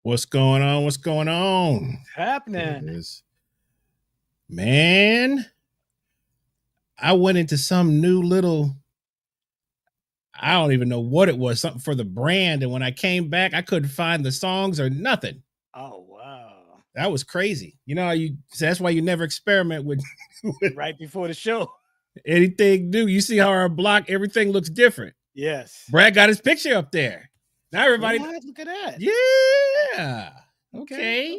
What's going on? What's going on? Happening. Man, I went into some new little, I don't even know what it was, something for the brand. And when I came back, I couldn't find the songs or nothing. Oh, wow. That was crazy. You know, that's why you never experiment with right before the show. Anything new. You see how our block, everything looks different. Yes. Brad got his picture up there. Now everybody. What? Look at that. Yeah. Okay.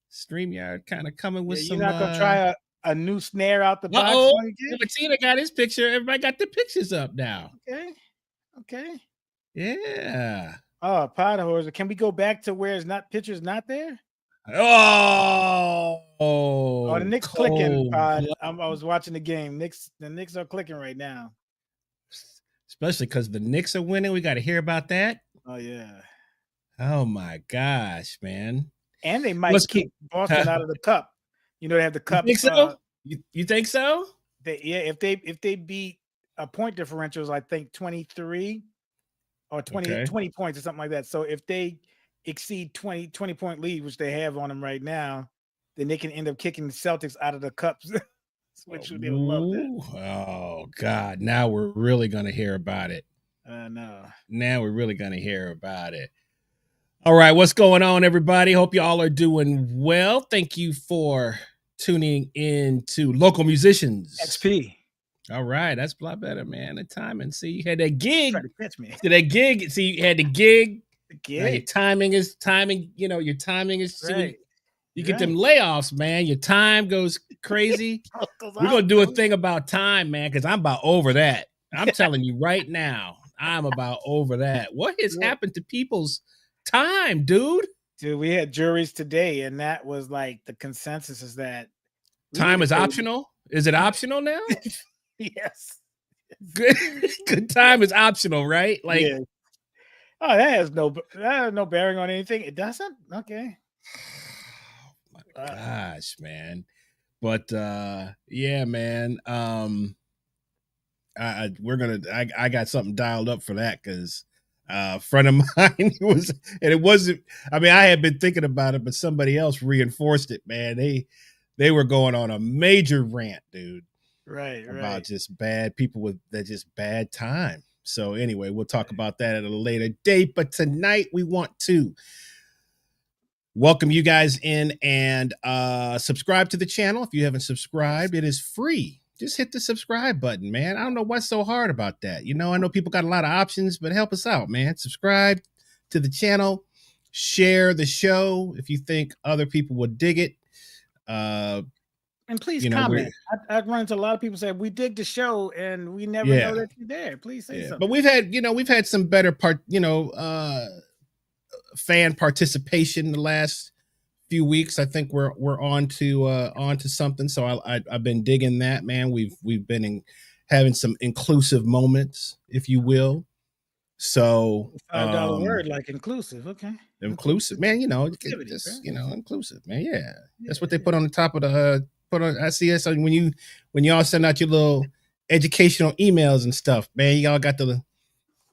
StreamYard kind of coming with some. You're not gonna try a new snare out the box. Oh, Tina got his picture. Everybody got the pictures up now. Okay. Yeah. Oh, pod horse. Can we go back to where it's not pictures not there? Oh, the Knicks clicking. Pod. I was watching the game. The Knicks are clicking right now. Especially because the Knicks are winning. We got to hear about that. Oh yeah. Oh my gosh, man. And they might kick Boston out of the cup. You know, they have the cup. You think so? You think so? If they beat a point differentials, I think 23 or 20 points or something like that. So if they exceed 20 point lead, which they have on them right now, then they can end up kicking the Celtics out of the cups. Which they would love that. Oh God. Now we're really gonna hear about it. No. Now we're really gonna hear about it. All right, what's going on, everybody? Hope you all are doing well. Thank you for tuning in to Local Musicians XP. All right, that's a lot better, man. The timing. See, you had that gig. Try to catch me. See that gig. See, you had the gig. The gig. Your timing is timing. You know, your timing is. Right. You get them layoffs, man. Your time goes crazy. We're gonna do a thing about time, man, because I'm about over that. I'm telling you right now, I'm about over that. What has happened to people's time, dude? Dude, we had juries today, and that was like the consensus is that time is optional. Is it optional now? Yes. Good time is optional, right? Like, yeah. Oh, that has no bearing on anything. It doesn't. Okay. Oh my gosh, man. But yeah, man. I got something dialed up for that because a friend of mine wasn't. I mean, I had been thinking about it, but somebody else reinforced it, man. They were going on a major rant, dude. Right. About just bad people with just bad time. So anyway, we'll talk about that at a later date. But tonight we want to welcome you guys in and subscribe to the channel. If you haven't subscribed, it is free. Just hit the subscribe button, man. I don't know what's so hard about that. You know, I know people got a lot of options, but help us out, man. Subscribe to the channel. Share the show if you think other people would dig it. And please comment. I've run into a lot of people say we dig the show and we never know that you're there. Please say something. But we've had some better fan participation the last few weeks. I think we're on to something. So I've been digging that, man. We've been having some inclusive moments, if you will. So $5 word like inclusive. Okay. Inclusive, man. You know, just inclusive, man. Yeah. That's what they put on the top of the I see it. So when y'all send out your little educational emails and stuff, man, y'all got the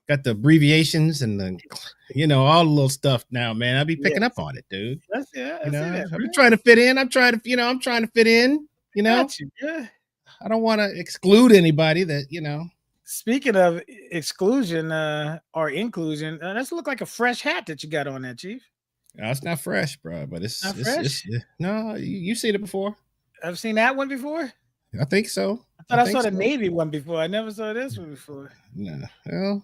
abbreviations and all the little stuff now, man. I'll be picking up on it, dude. I'm trying to fit in. I'm trying to fit in, I don't want to exclude anybody that, Speaking of exclusion or inclusion, that's look like a fresh hat that you got on there, Chief. No, it's not fresh, bro, but it's not fresh. No, you've seen it before. I've seen that one before. I think so. I thought I saw the Navy one before. I never saw this one before. No, well,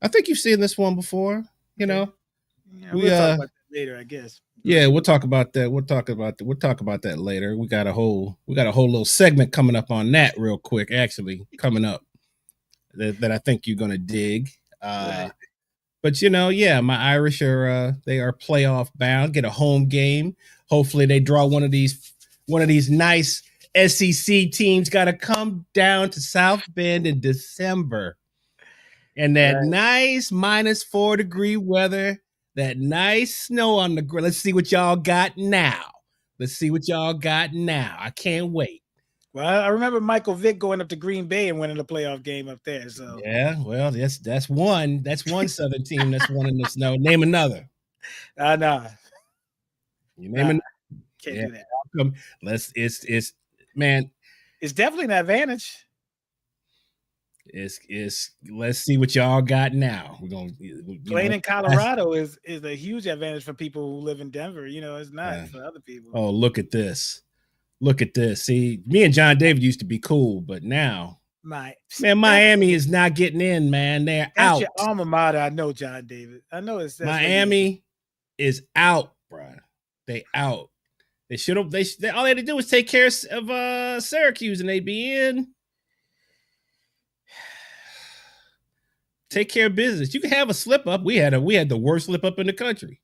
I think you've seen this one before. Yeah, we'll talk about that later, I guess. Yeah, we'll talk about that. We'll talk about that later. We got a whole little segment coming up on that real quick. Actually, coming up that I think you're gonna dig. Right. But my Irish they are playoff bound. Get a home game. Hopefully, they draw one of these nice SEC teams. Got to come down to South Bend in December, and that nice -4 degree weather, that nice snow on the ground. Let's see what y'all got now. I can't wait. Well, I remember Michael Vick going up to Green Bay and winning the playoff game up there. So yeah, well, that's one Southern team that's won in the snow. Name another. Nah. You name it. Can't do that. Welcome. It's man. It's definitely an advantage. It's let's see what y'all got now. We're gonna playing in Colorado is a huge advantage for people who live in Denver. It's not for other people. Oh, look at this. Look at this. See, me and John David used to be cool, but now Miami is not getting in, man. They're out. That's your alma mater. I know, John David. I know it's Miami is out, bro. They out. They should have. They all they had to do was take care of Syracuse, and they'd be in. Take care of business. You can have a slip up. We had the worst slip up in the country.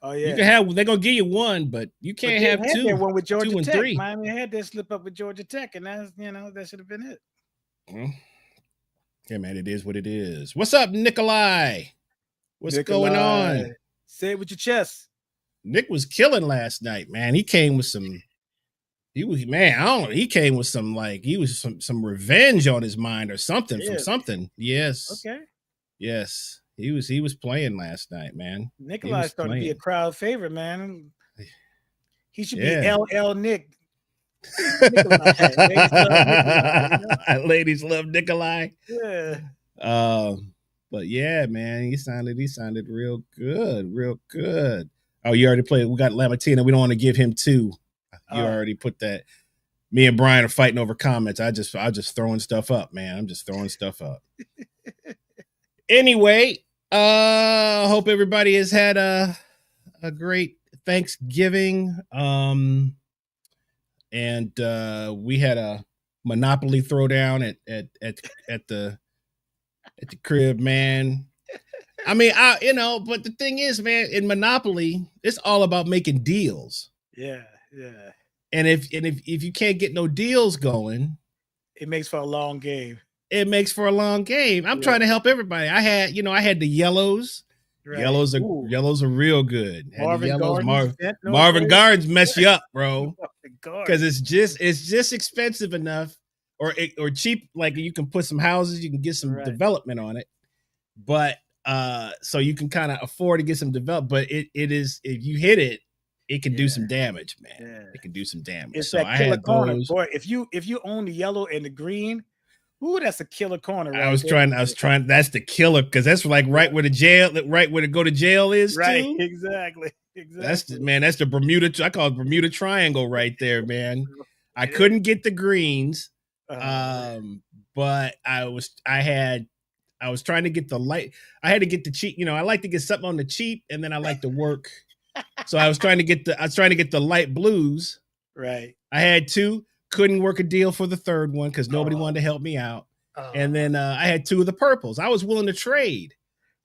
Oh yeah. You can have. They're gonna give you one, but you can't have two. That one with Georgia Tech. 2 and 3. Miami had that slip up with Georgia Tech, and that's that should have been it. Yeah, man, it is what it is. What's up, Nikolai? What's going on? Say it with your chest. Nick was killing last night, man. He came with some. He was man. I don't know. He came with some some revenge on his mind or something from something. Yes. Okay. Yes. He was playing last night, man. Nikolai's starting to be a crowd favorite, man. He should be LL Nick. Ladies love Nikolai. Yeah. But yeah, man, he sounded real good. Oh, you already played. We got Lamatina. We don't want to give him 2. You already put that. Me and Brian are fighting over comments. I just throwing stuff up, man. I'm just throwing stuff up. Anyway, hope everybody has had a great Thanksgiving. And we had a Monopoly throwdown at the crib, man. I mean, but the thing is, man, in Monopoly, it's all about making deals. Yeah. And if you can't get no deals going, it makes for a long game. I'm trying to help everybody. I had the yellows. Right. Yellows are real good. Marvin Gardens mess you up, bro. Because it's just expensive enough or cheap. Like you can put some houses, you can get some development on it, but so you can kind of afford to get some development. But it is, if you hit it, it can do some damage, man. Yeah. It can do some damage. It's so that killer corner, boy. If you own the yellow and the green. Ooh, that's a killer corner. Right I was trying. That's the killer because that's like right where the go to jail is. Right. Too. Exactly. That's the Bermuda. I call it Bermuda Triangle right there, man. I couldn't get the greens, but I was trying to get the light. I had to get the cheap. I like to get something on the cheap, and then I like to work. So I was trying to get the light blues. Right. I had 2. Couldn't work a deal for the third one because nobody wanted to help me out. And then I had 2 of the purples. I was willing to trade.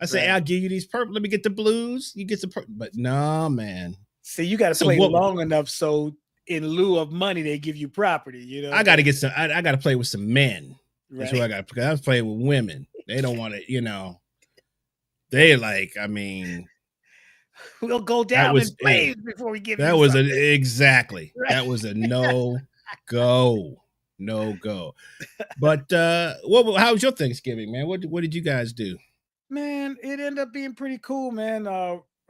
I said, I'll give you these purple. Let me get the blues. You get the purple. But no, man. See, you got to play long enough so in lieu of money, they give you property. I got to get some. I got to play with some men. Right. That's what I got to play. I was playing with women. They don't want to, they like, I mean. We'll go down in flames before we give you that was exactly. Right. That was a no go. But how was your Thanksgiving, man? What did you guys do? Man, it ended up being pretty cool, man.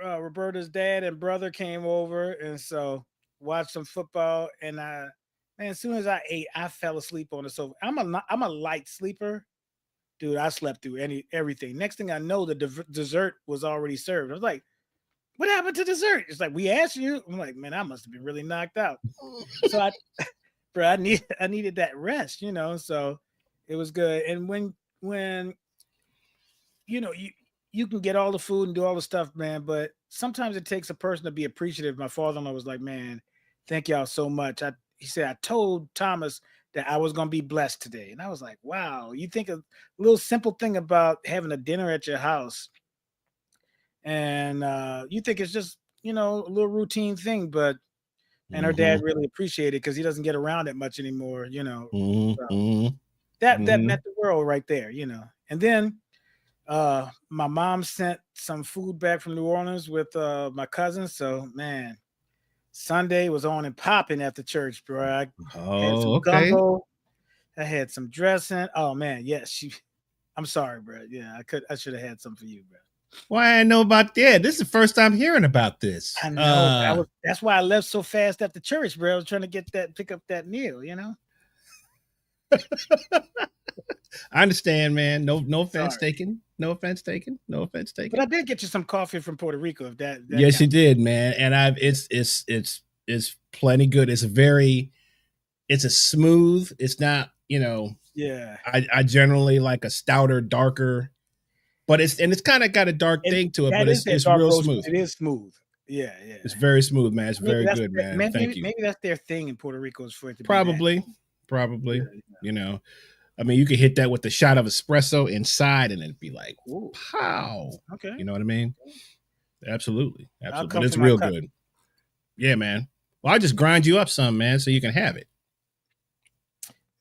Roberta's dad and brother came over, and so watched some football. And as soon as I ate, I fell asleep on the sofa. I'm a light sleeper, dude. I slept through everything. Next thing I know, the dessert was already served. I was like, what happened to dessert? It's like, we asked you. I'm like, man, I must have been really knocked out. So I needed that rest, so it was good. And when you can get all the food and do all the stuff, man, but sometimes it takes a person to be appreciative. My father-in-law was like, man, thank y'all so much. He said, I told Thomas that I was going to be blessed today. And I was like, wow, you think a little simple thing about having a dinner at your house and you think it's just, a little routine thing, but and her dad really appreciated it because he doesn't get around it much anymore, So that meant the world right there, And then my mom sent some food back from New Orleans with my cousins. So man, Sunday was on and popping at the church, bro. I had some gumbo. I had some dressing. Oh man, yes. I'm sorry, bro. Yeah, I should have had some for you, bro. Why I know about that? This is the first time hearing about this. I know, but that's why I left so fast after church, bro. I was trying to pick up that meal, you know. I understand, man. No offense Sorry, taken. No offense taken. No offense but I taken. did get you some coffee from Puerto Rico. If that Yes, you counts. did, man. And it's plenty good. It's a smooth. It's not, Yeah, I generally like a stouter, darker, but it's kind of got a dark and thing to it, that but is that it's dark real roast, smooth. but it is smooth. Yeah, yeah. It's very smooth, man. It's Maybe very that's good, man. Thank you. maybe that's their thing in Puerto Rico is for it to be that. Probably, Yeah, probably. yeah. You know, I mean, you could hit that with a shot of espresso inside, and it'd be like, Ooh, pow. okay. You know what I mean? Absolutely, I'll absolutely. But come it's for my real cut. good. Yeah, man. Well, I just grind you up some, man, so you can have it.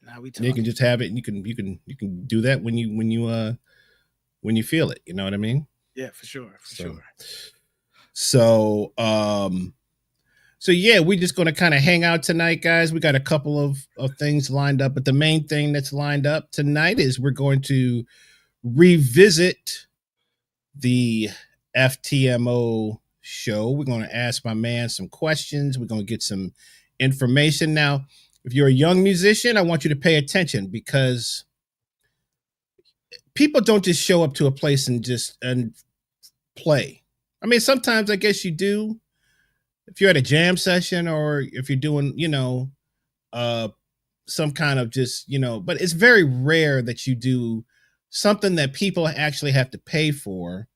Now we You can talking. just have it, and you can do that when you feel it. You know what I mean? Yeah, for sure, for So sure. so so yeah, we're just gonna kind of hang out tonight, guys. We got a couple of things lined up, but the main thing that's lined up tonight is we're going to revisit the F.T.M.O show. We're going to ask my man some questions. We're going to get some information. Now, if you're a young musician, I want you to pay attention because people don't just show up to a place and play. I mean, sometimes I guess you do. If you're at a jam session or if you're doing, uh some kind of just, but it's very rare that you do something that people actually have to pay for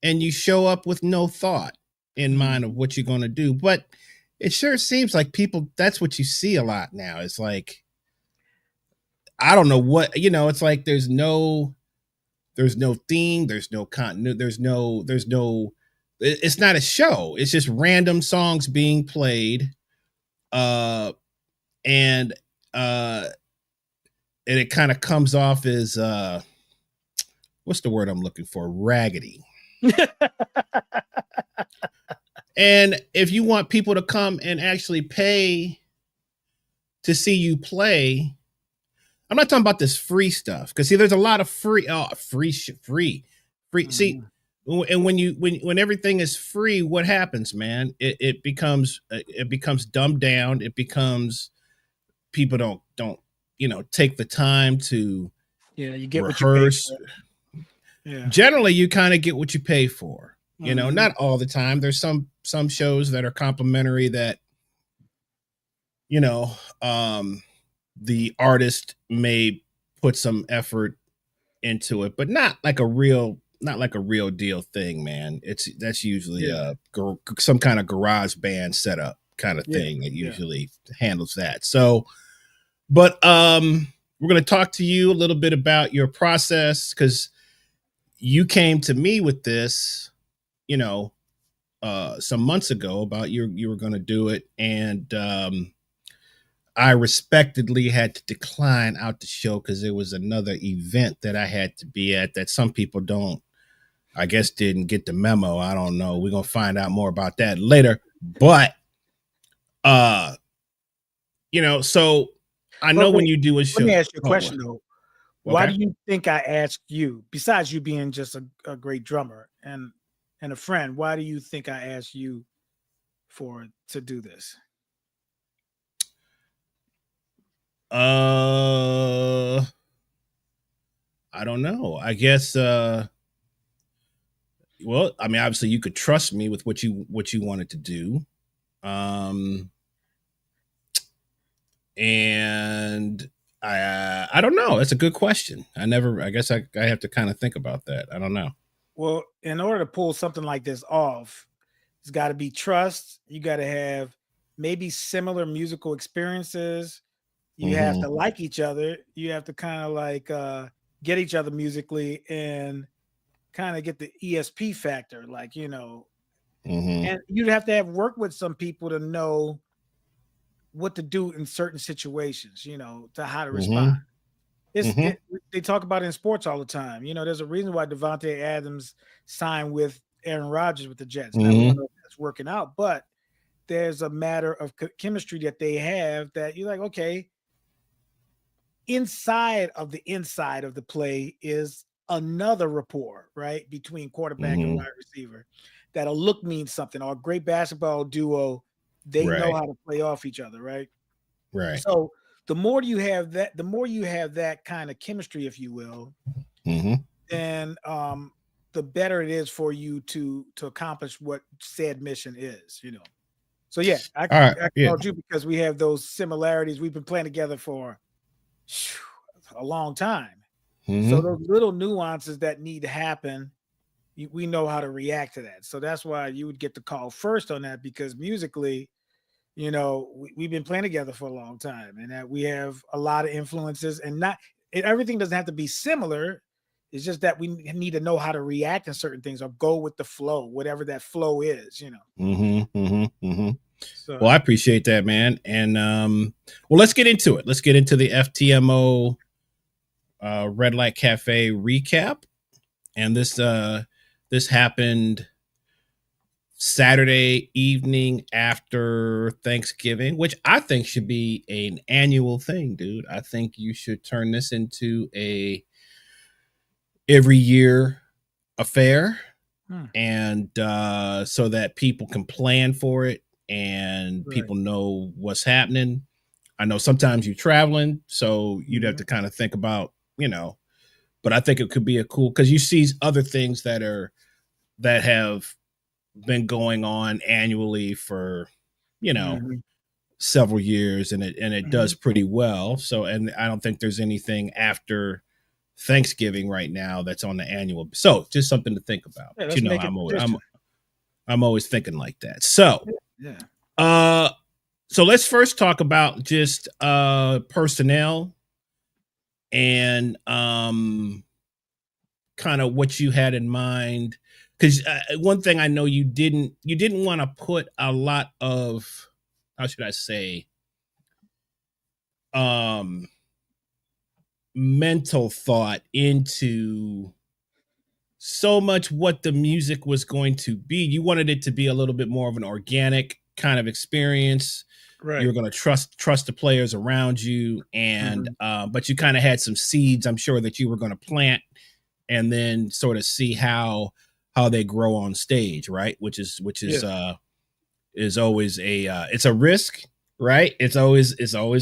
and you show up with no thought in mind of Mm. what you're going to do. But it sure seems like people, that's what you see a lot now. It's like, I don't know what, it's like there's no theme, there's no continuity, it's not a show. It's just random songs being played. Uh, and, uh, and it kind of comes off as, what's the word I'm looking for? Raggedy. And if you want people to come and actually pay to see you play, I'm not talking about this free stuff because see, there's a lot of free, free. See, Mhm. and when everything is free, what happens, man? It becomes dumbed down. It becomes people don't take the time to Yeah, you get what you pay rehearse. for. Yeah. Generally, you kind of get what you pay for. Hmm. Not all the time. There's some shows that are complimentary that you know um the artist may put some effort into it, but not like a real deal thing, man. That's usually Yeah. some kind of garage band setup kind of Yeah. thing that Yeah. usually handles that. So, but we're going to talk to you a little bit about your process because you came to me with this, you know, some months ago about you were going to do it, and I respectedly had to decline out the show because there was another event that I had to be at that some people don't, I guess, didn't get the memo. I don't know. We're gonna find out more about that later. But uh, so I know But when wait, you do a let me show. ask you a Oh, what? question though. Why Okay. do you think I asked you, besides you being just a great drummer and a friend, why do you think I asked you to do this? Uh, I don't know. I guess. Well, I mean, obviously, you could trust me with what you wanted to do. Um, and I don't know. That's a good question. I guess I have to kind of think about that. I don't know. Well, in order to pull something like this off, it's got to be trust. You got to have maybe similar musical experiences. You have to Mm-hmm. like each other. You have to kind of like get each other musically and kind of get the ESP factor, like, Mm-hmm. and you'd have to have worked with some people to know what to do in certain situations, to how to respond. Mm-hmm. Mm-hmm. They talk about it in sports all the time. There's a reason why Devontae Adams signed with Aaron Rodgers with the Jets. Now we don't Mm-hmm. know if that's working out, but there's a matter of chemistry that they have that you're like, okay, inside of the play is another rapport, right, between quarterback and Mm-hmm. wide receiver. That'll look means something. Or a great basketball duo, they know Right. how to play off each other, right? Right. So the more you have that, the more you have that kind of chemistry, if you will, Mm-hmm. then the better it is for you to accomplish what said mission is, you know. So yeah, All right. I Yeah. called you because we have those similarities. We've been playing together for a long time. So Mm-hmm. those little nuances that need to happen, we know how to react to that. So that's why you would get the call first on that, because musically, you know, we've been playing together for a long time, and that we have a lot of influences, and not everything doesn't have to be similar. It's just that we need to know how to react to certain things or go with the flow, whatever that flow is, you know. Mm-hmm. Mm-hmm. Mm-hmm. So Well, I appreciate that, man. And well, let's get into it. Let's get into the F.T.M.O. Red Light Cafe recap. And this happened Saturday evening after Thanksgiving, which I think should be an annual thing, dude. I think you should turn this into a every year affair, and so that people can plan for it and right. people know what's happening. I know sometimes you're traveling, so you'd have to kind of think about, but I think it could be a cool, because you see other things that have been going on annually for, you know, Mhm. several years, and it does Mhm. pretty well. So, and I don't think there's anything after Thanksgiving right now that's on the annual. So just something to think about. Yeah, But you let's know, make it tradition. I'm always thinking like that. So Yeah. uh so let's first talk about just personnel and kind of what you had in mind, because one thing I know you didn't want to put a lot of, how should I say, um mental thought into so much what the music was going to be. You wanted it to be a little bit more of an organic kind of experience. You Right. were going to trust the players around you, and Mhm. but you kind of had some seeds, I'm sure, that you were going to plant, and then sort of see how they grow on stage, right? Which Yeah. is always a it's a risk, right? It's always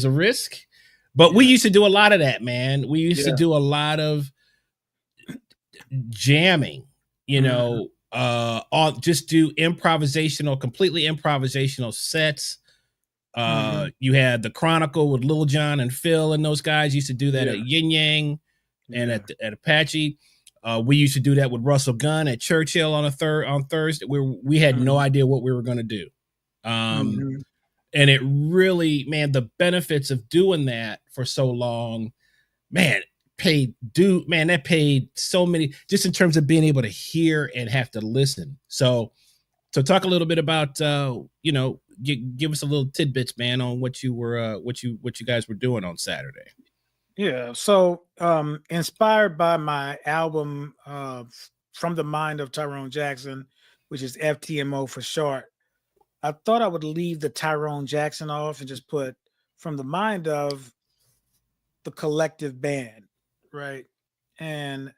a risk. But we Yeah. used to do a lot of that, man. We used to Yeah. do a lot of jamming, Mhm. on just do completely improvisational sets. Mhm. You had the Chronicle with Lil Jon and Phil, and those guys used to do that Yeah. at Yin Yang and Yeah. at Apache. We used to do that with Russell Gunn at Churchill on Thursday. We had no Mhm. idea what we were going to do. Um, Mhm. and it really, man, the benefits of doing that for so long, man, that paid so many, just in terms of being able to hear and have to listen. So talk a little bit about give us a little tidbits, man, on what you guys were doing on Saturday. Yeah. So inspired by my album From the Mind of Tyrone Jackson, which is FTMO for short, I thought I would leave the Tyrone Jackson off and just put From the Mind of the collective band, right? And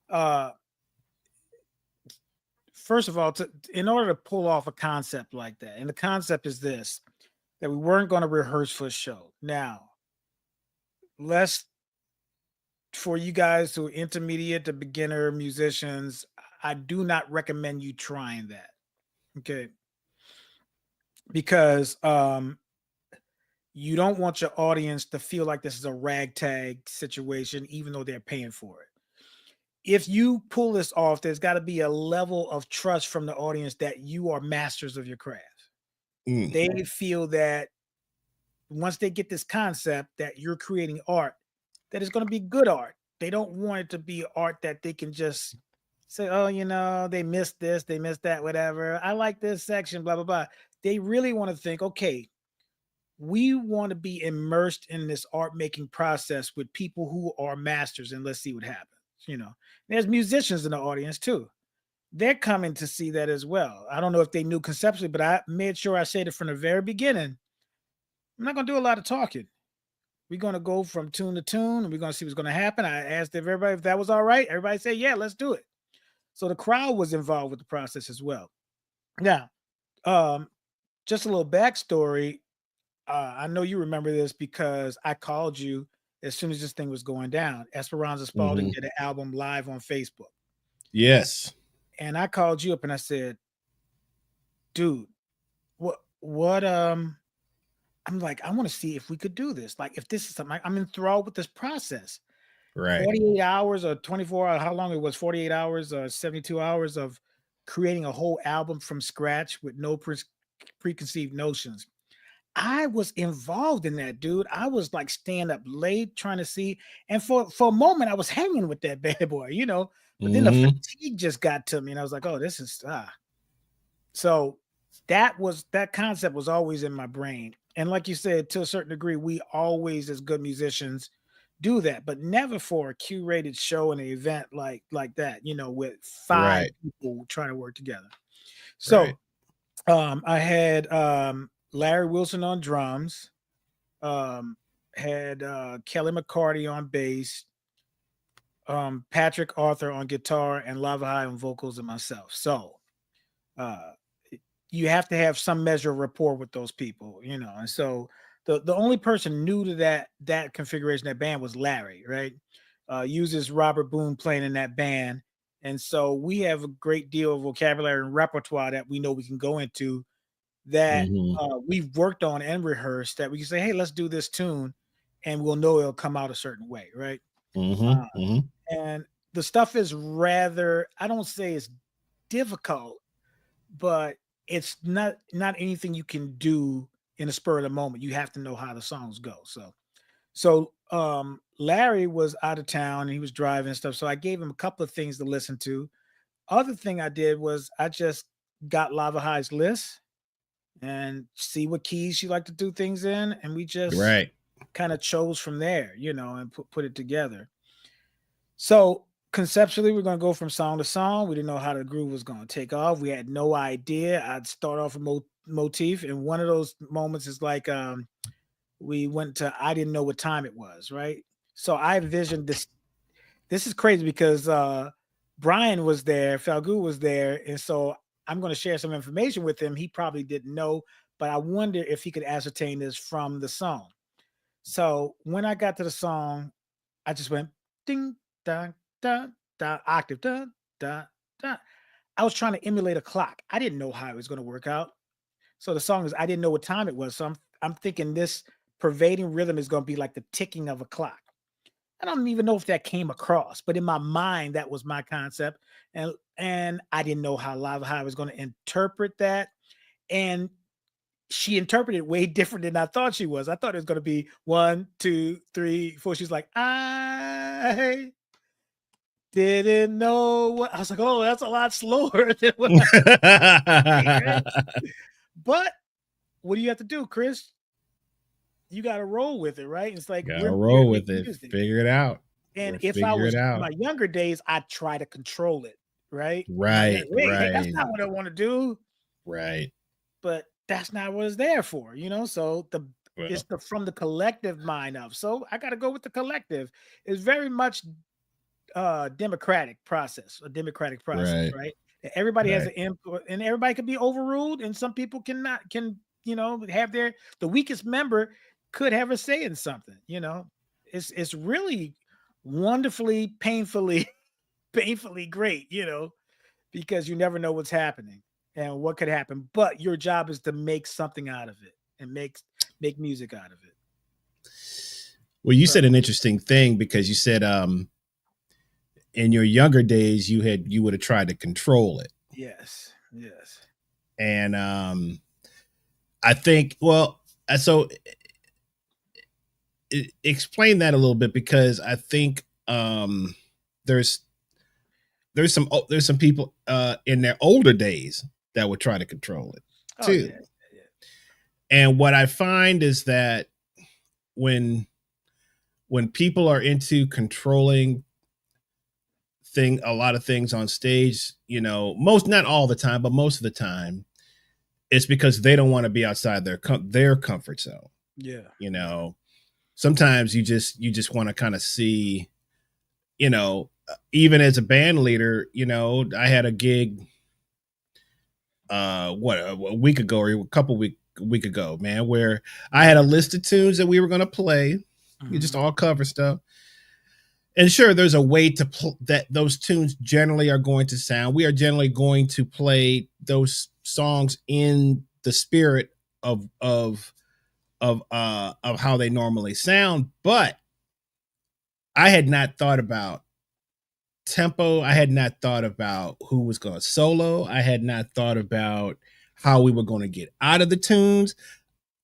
uh first of all, in order to pull off a concept like that, and the concept is this, that we weren't going to rehearse for a show. Now, let's, for you guys who are intermediate to beginner musicians, I do not recommend you trying that. Okay. Because you don't want your audience to feel like this is a ragtag situation, even though they're paying for it. If you pull this off, there's got to be a level of trust from the audience that you are masters of your craft. Mm. They feel that once they get this concept that you're creating art, that it's going to be good art. They don't want it to be art that they can just say, oh, they missed this, they missed that, whatever. I like this section, blah, blah, blah. They really want to think, okay, we want to be immersed in this art making process with people who are masters, and let's see what happens. There's musicians in the audience too. They're coming to see that as well. I don't know if they knew conceptually, but I made sure I said it from the very beginning. I'm not going to do a lot of talking. We're going to go from tune to tune, and we're going to see what's going to happen. I asked everybody if that was all right. Everybody said, yeah, let's do it. So the crowd was involved with the process as well. Now, just a little backstory. I know you remember this because I called you as soon as this thing was going down. Esperanza Spalding did an album live on Facebook. Yes. And I called you up and I said, dude, what I'm like, I want to see if we could do this. Like, if this is something, I'm enthralled with this process. Right. 48 hours or 24 hours, how long it was, 48 hours or 72 hours of creating a whole album from scratch with no preconceived notions. I was involved in that, dude. I was like staying up late trying to see. And for a moment, I was hanging with that bad boy, you know. But then the fatigue just got to me, and I was like, oh, this is So that concept was always in my brain. And like you said, to a certain degree, we always, as good musicians, do that, but never for a curated show and an event like that, you know, with 5 people trying to work together. So I had Larry Wilson on drums, had Kelly McCarty on bass, Patrick Arthur on guitar, and Lava High on vocals, and myself. So you have to have some measure of rapport with those people, you know. And so the only person new to that configuration, that band, was Larry, right? Uses Robert Boone playing in that band. And so we have a great deal of vocabulary and repertoire that we know we can go into, that we've worked on and rehearsed, that we can say, hey, let's do this tune, and we'll know it'll come out a certain way, right? And the stuff is rather, I don't say it's difficult, but it's not anything you can do in a spur of the moment. You have to know how the songs go. So Larry was out of town and he was driving and stuff. So I gave him a couple of things to listen to. Other thing I did was I just got Lava High's list and see what keys she liked to do things in. And we just kind of chose from there, you know, and put it together. So conceptually, we're going to go from song to song. We didn't know how the groove was going to take off. We had no idea. I'd start off a motif, and one of those moments is like we went to I didn't know what time it was, right? So I envisioned this. This is crazy because Brian was there, Falgu was there, and so I'm going to share some information with him. He probably didn't know, but I wonder if he could ascertain this from the song. So when I got to the song, I just went ding, da, da, da, octave, da, da, da. I was trying to emulate a clock. I didn't know how it was going to work out. So the song is, I didn't know what time it was. So I'm thinking this pervading rhythm is going to be like the ticking of a clock. I don't even know if that came across, but in my mind, that was my concept. And I didn't know how Lava High was going to interpret that. And she interpreted it way different than I thought she was. I thought it was going to be 1, 2, 3, 4. She's like, I didn't know what. I was like, oh, that's a lot slower than what I But what do you have to do, Chris? You got to roll with it, right? It's like, gotta roll with it. Music. Figure it out. And if I was in my younger days, I'd try to control it, right? Right. Hey, that's not what I want to do. Right. But that's not what it's there for, you know? So it's from the collective mind of. So I got to go with the collective. It's very much democratic process, right? Everybody has an input, and everybody can be overruled, and some people can, you know, have the weakest member could have a say in something, you know. It's really wonderfully, painfully great, you know, because you never know what's happening and what could happen. But your job is to make something out of it and make music out of it. Well, you said an interesting thing, because you said in your younger days you would have tried to control it. Yes. And I think, well, so explain that a little bit, because I think there's some people in their older days that would try to control it too. Oh, yeah. And what I find is that when people are into controlling a lot of things on stage, you know, not all the time, but most of the time, it's because they don't want to be outside their comfort zone. Yeah. You know, sometimes you just want to kind of see, you know, even as a band leader, you know, I had a gig a week ago or a week ago, man, where I had a list of tunes that we were going to play. You just all cover stuff. And sure, there's a way to that those tunes generally are going to sound. We are generally going to play those songs in the spirit of how they normally sound, but I had not thought about tempo. I had not thought about who was going to solo. I had not thought about how we were going to get out of the tunes.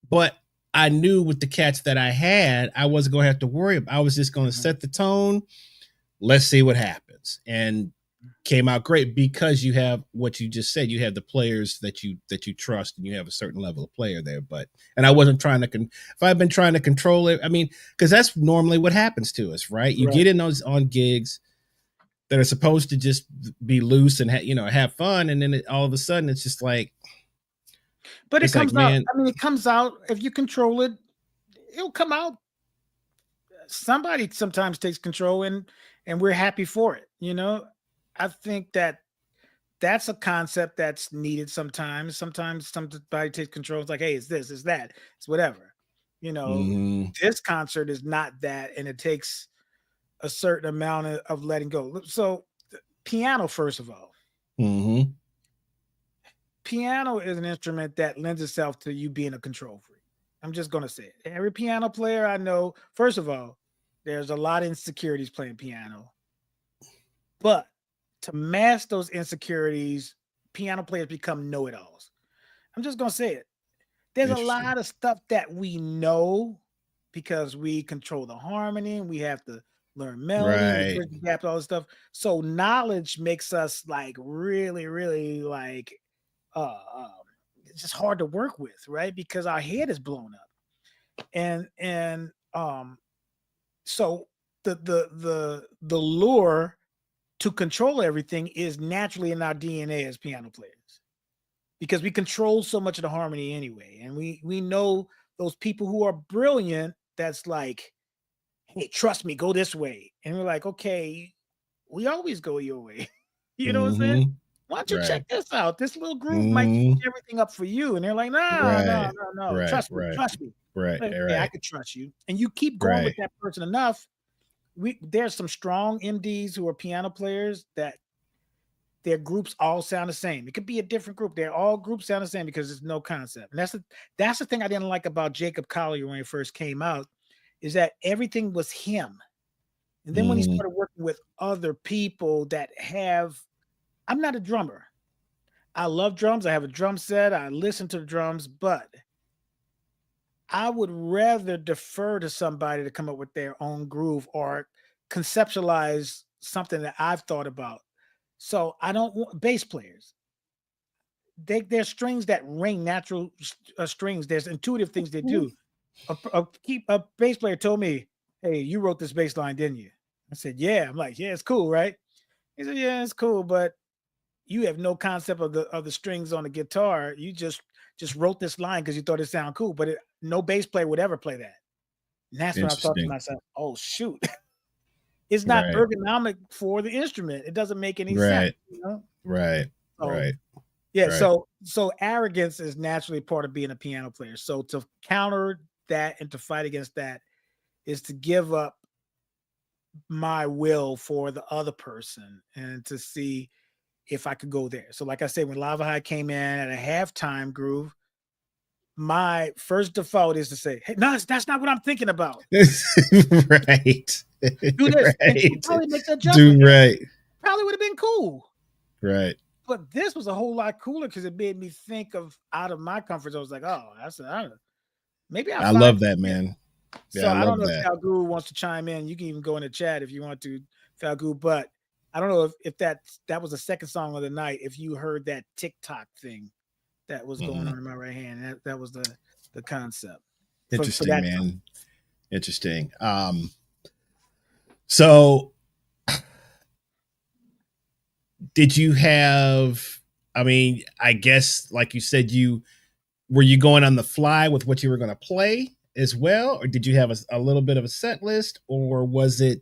But I knew with the cats that I had, I wasn't going to have to worry about. I was just going to set the tone. Let's see what happens. And came out great because you have what you just said. You have the players that you trust, and you have a certain level of player there. And I wasn't trying to if I've been trying to control it, I mean, because that's normally what happens to us, right? You get in those on gigs that are supposed to just be loose and have fun, and then all of a sudden it's just like. But it comes out. I mean, it comes out if you control it. It'll come out. Somebody sometimes takes control, and we're happy for it. You know, I think that's a concept that's needed sometimes. Sometimes somebody takes control. It's like, hey, it's this, it's that, it's whatever. You know, this concert is not that, and it takes a certain amount of letting go. So, piano, first of all. Piano is an instrument that lends itself to you being a control freak. I'm just going to say it. Every piano player I know, first of all, there's a lot of insecurities playing piano. But to mask those insecurities, piano players become know-it-alls. I'm just going to say it. There's a lot of stuff that we know because we control the harmony. We have to learn melody, gap, all this stuff. So knowledge makes us like really, really like it's just hard to work with, right? Because our head is blown up. And so the lure to control everything is naturally in our DNA as piano players, because we control so much of the harmony anyway. And we know those people who are brilliant that's like, hey, trust me, go this way. And we're like, okay, we always go your way. You know what I'm saying? Why don't you check this out? This little groove might change everything up for you. And they're like, no. Trust me. Right. Yeah, I could trust you. And you keep going with that person enough. There's some strong MDs who are piano players that their groups all sound the same. It could be a different group. They're all groups sound the same because there's no concept. And that's the thing I didn't like about Jacob Collier when he first came out, is that everything was him. And then when he started working with other people that have, I'm not a drummer. I love drums. I have a drum set. I listen to the drums, but I would rather defer to somebody to come up with their own groove or conceptualize something that I've thought about. So I don't want bass players. There's strings that ring natural strings. There's intuitive things they do. A bass player told me, hey, you wrote this bass line, didn't you? I said, yeah. I'm like, yeah, it's cool, right? He said, yeah, it's cool, but you have no concept of the strings on the guitar. You just wrote this line because you thought it sounded cool, but no bass player would ever play that. And that's when I thought to myself, oh, shoot. It's not ergonomic for the instrument. It doesn't make any sense. You know? Right. Yeah. So arrogance is naturally part of being a piano player. So to counter that and to fight against that is to give up my will for the other person and to see if I could go there. So like I said, when Lava High came in at a halftime groove, my first default is to say, hey, no, that's not what I'm thinking about. Right. Do this. And you probably make that adjustment. Probably would have been cool. Right. But this was a whole lot cooler because it made me think of out of my comfort zone. I was like, oh, maybe I love that, man. So I don't know if Falgoo wants to chime in. You can even go in the chat if you want to, Falgoo. But I don't know if that was the second song of the night. If you heard that TikTok thing that was going on in my right hand, that was the concept. Interesting, man. Interesting. So did you have? I mean, I guess like you said, were you going on the fly with what you were going to play? as well, or did you have a little bit of a set list, or was there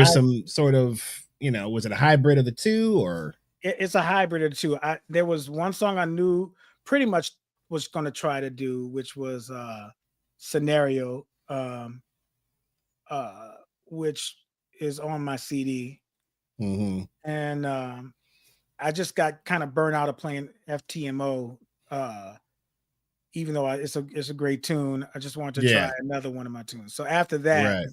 some sort of, was it a hybrid of the two, or? It's a hybrid of the two. There was one song I knew pretty much was going to try to do, which was Scenario, which is on my CD. Mm-hmm. And I just got kind of burnt out of playing F.T.M.O. Even though it's a great tune, I just wanted to try another one of my tunes. So after that,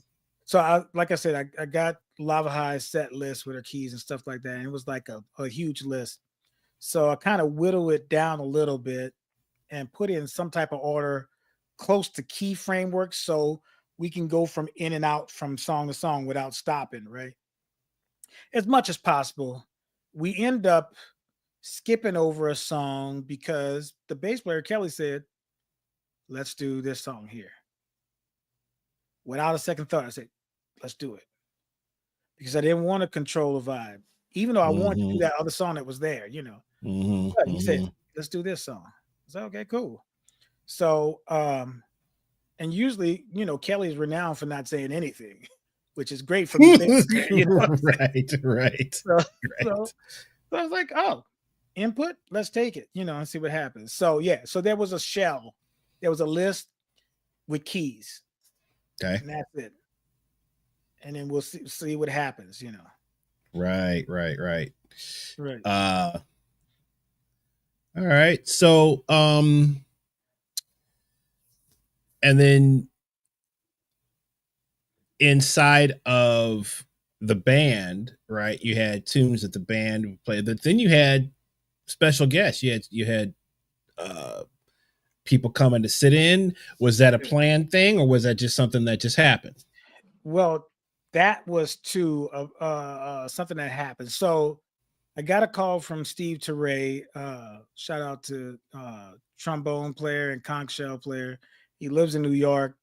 like I said, I got Lava High's set list with her keys and stuff like that, and it was like a huge list. So I kind of whittle it down a little bit and put it in some type of order close to key framework, so we can go from in and out from song to song without stopping, right? As much as possible. We end up skipping over a song because the bass player Kelly said, let's do this song here. Without a second thought, I said, let's do it. Because I didn't want to control the vibe, even though I wanted to do that other song that was there, But he said, let's do this song. I said, okay, cool. So, and usually, Kelly is renowned for not saying anything, which is great for me. Right. So I was like, oh, input, let's take it, and see what happens. So so there was a shell, there was a list with keys. Okay. And that's it. And then we'll see what happens, Right. Right. All right. So and then inside of the band, right, you had tunes that the band played, but then you had special guests. You had people coming to sit in. Was that a planned thing, or was that just something that just happened? Well, that was too something that happened. So I got a call from Steve Teray. Shout out to trombone player and conch shell player. He lives in New York,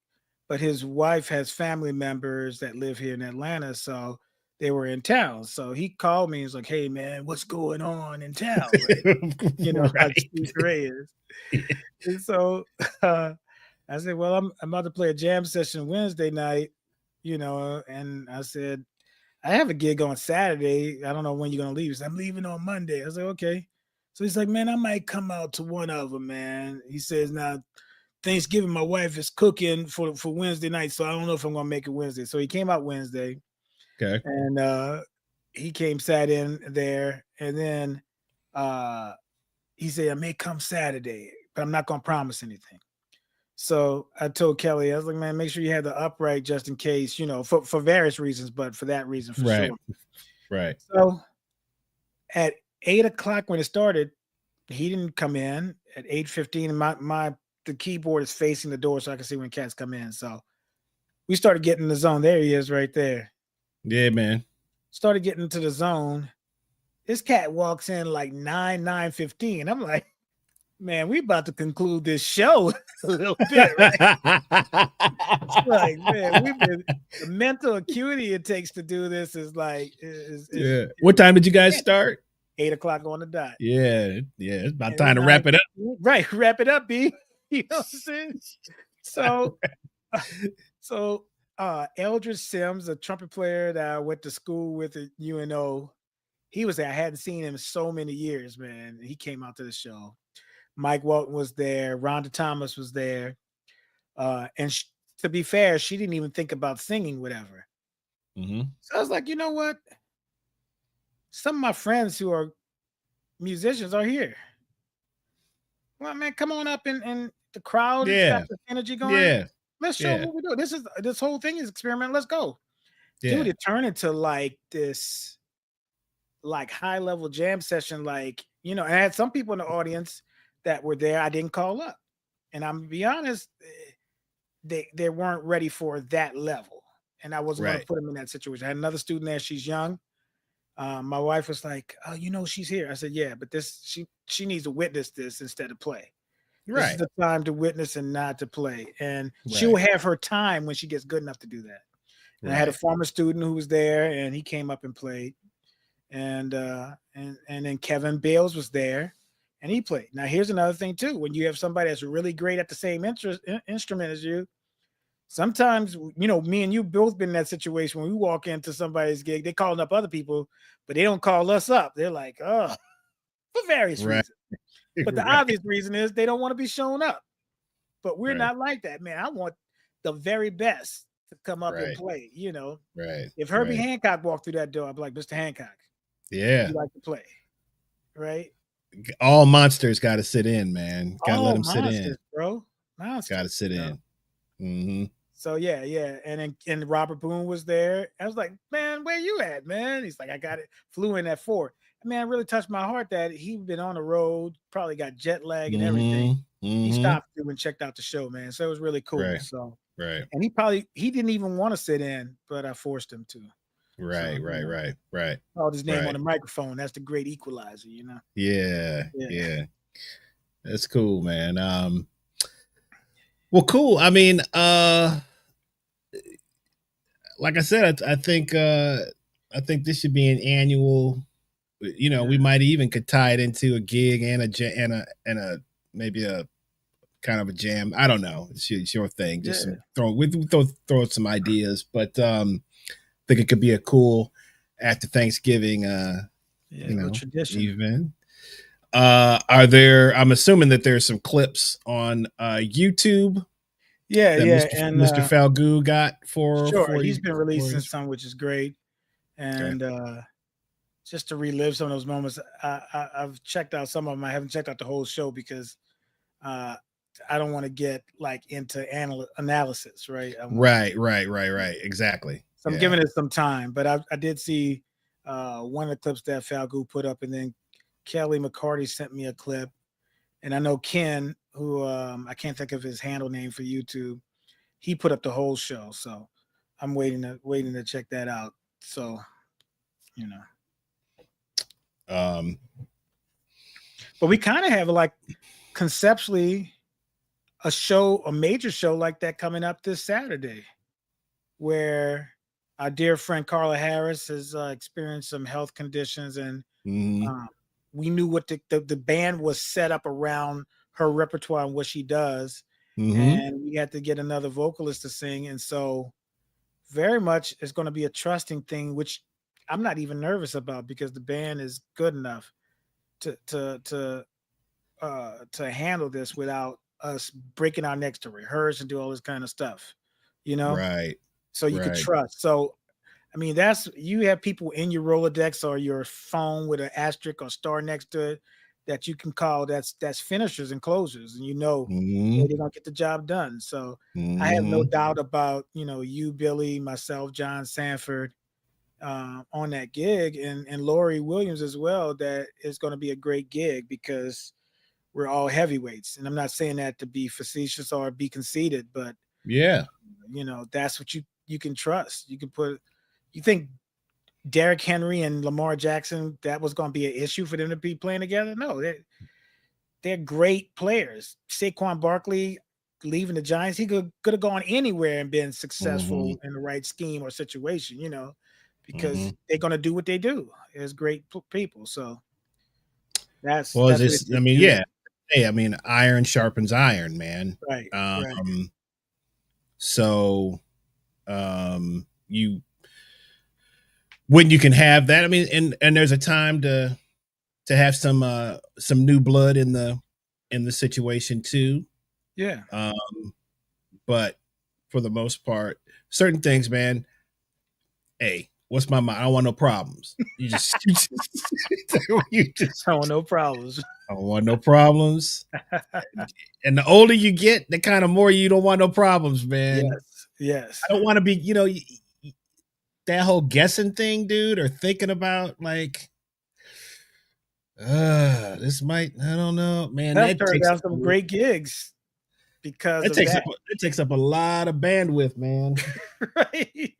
but his wife has family members that live here in Atlanta. So they were in town. So he called me. He's like, hey, man, what's going on in town? Right? How Steve Teray is. And so I said, well, I'm about to play a jam session Wednesday night, and I said, I have a gig on Saturday. I don't know when you're going to leave. He said, I'm leaving on Monday. I was like, okay. So he's like, man, I might come out to one of them, man. He says, now, Thanksgiving, my wife is cooking for Wednesday night, so I don't know if I'm going to make it Wednesday. So he came out Wednesday. Okay. And he sat in there. And then he said, I may come Saturday, but I'm not going to promise anything. So I told Kelly, I was like, man, make sure you have the upright just in case, for various reasons, but for that reason, for sure. Right. So at 8:00 when it started, he didn't come in. At 8:15, the keyboard is facing the door so I can see when cats come in. So we started getting in the zone. There he is right there. Yeah, man. Started getting into the zone. This cat walks in like 9:15. I'm like, man, we about to conclude this show a little bit, right? It's like, man, the mental acuity it takes to do this is like, What time did you guys start? 8:00 on the dot. Yeah. It's about time to wrap it up. Right, wrap it up, B. You know what I'm saying? So, Eldridge Sims, a trumpet player that I went to school with at UNO, he was there. I hadn't seen him in so many years, man. He came out to the show. Mike Walton was there. Rhonda Thomas was there. And to be fair, she didn't even think about singing, whatever. So I was like, you know what? Some of my friends who are musicians are here. Well, man, come on up in the crowd. Yeah. Got the energy going. Let's show what we do. This whole thing is experiment. Let's go. Dude, it turned into like this high level jam session. Like, and I had some people in the audience that were there I didn't call up. And I'm gonna be honest, they weren't ready for that level. And I wasn't going to put them in that situation. I had another student there, she's young. My wife was like, oh, she's here. I said, yeah, but she needs to witness this instead of play. This is the time to witness and not to play. And she will have her time when she gets good enough to do that. And I had a former student who was there and he came up and played. And then Kevin Bales was there. and he played. Now, here's another thing too. When you have somebody that's really great at the same instrument as you, sometimes, me and you both been in that situation when we walk into somebody's gig, they calling up other people, but they don't call us up. They're like, oh, for various reasons. But the obvious reason is they don't want to be shown up. But we're not like that, man. I want the very best to come up and play, Right. If Herbie Hancock walked through that door, I'd be like, Mr. Hancock, yeah, you like to play, right? All monsters got to sit in, man. Got to let them sit in, bro. Monsters got to sit in. Mm-hmm. So yeah, and Robert Boone was there. I was like, man, where you at, man? He's like, I got it. Flew in at 4. Man, it really touched my heart that he'd been on the road, probably got jet lag and everything. He stopped through and checked out the show, man. So it was really cool. Right. So and he didn't even want to sit in, but I forced him to. Right. Called his name on the microphone. That's the great equalizer, Yeah. That's cool, man. Well, cool. I mean, like I said, I think this should be an annual. We might even could tie it into a gig and a maybe a kind of a jam. I don't know. It's your thing. Just throw some ideas, but I think it could be a cool after Thanksgiving. Tradition. Even. Are there? I'm assuming that there's some clips on YouTube. Yeah, Mr. Falgout got for he's been releasing some, which is great, and just to relive some of those moments. I've checked out some of them. I haven't checked out the whole show because I don't want to get like into analysis, right? Right. Exactly. So I'm giving it some time, but I did see one of the clips that Falgout put up, and then Kelly McCarty sent me a clip, and I know Ken, who I can't think of his handle name for YouTube, he put up the whole show. So I'm waiting to check that out. So, but we kind of have like conceptually a major show like that coming up this Saturday, where our dear friend Carla Harris has experienced some health conditions, and we knew what the band was set up around her repertoire and what she does, and we had to get another vocalist to sing, and so very much it's going to be a trusting thing, which I'm not even nervous about because the band is good enough to handle this without us breaking our necks to rehearse and do all this kind of stuff, Right. So you could trust. So, I mean, you have people in your Rolodex or your phone with an asterisk or star next to it that you can call. That's finishers and closers, and they're gonna get the job done. So I have no doubt about you, Billy, myself, John Sanford, on that gig, and Lori Williams as well. That is going to be a great gig because we're all heavyweights, and I'm not saying that to be facetious or be conceited, but that's what you can trust. You think Derrick Henry and Lamar Jackson, that was going to be an issue for them to be playing together? No, they're great players. Saquon Barkley leaving the Giants, he could have gone anywhere and been successful in the right scheme or situation, because they're going to do what they do. It's great people. So that's I mean, yeah. Hey, I mean, iron sharpens iron, man. Right. So when you can have that, I mean, and there's a time to have some new blood in the situation too. Yeah. But for the most part, certain things, man, hey, what's my mind? I don't want no problems. You just I want no problems. I don't want no problems. And the older you get, the kind of more you don't want no problems, man. Yes. I don't want to be, that whole guessing thing, dude, or thinking about like, this might, I don't know, man. That turned out some great gigs because it takes up a lot of bandwidth, man. Right.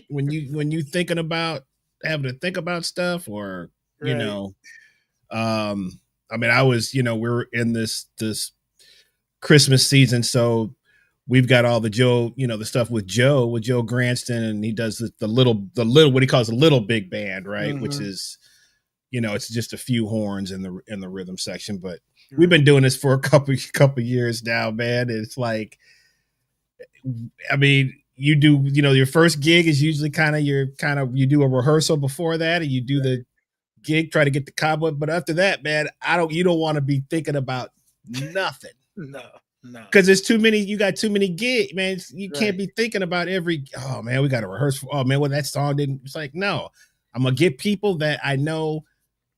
When you thinking about having to think about stuff, or I mean, I was, we're in this Christmas season, so we've got all the Joe, the stuff with Joe Granston, and he does the little what he calls a little big band, right? Which is, it's just a few horns in the rhythm section. But we've been doing this for a couple years now, man. It's like, I mean, you do, your first gig is usually you do a rehearsal before that, and you do the gig, try to get the cobweb. But after that, man, you don't want to be thinking about nothing. No. Because there's too many, you got too many gigs, man. You can't be thinking about oh man, we got to rehearse. Oh man, that song didn't. It's like, no, I'm going to get people that I know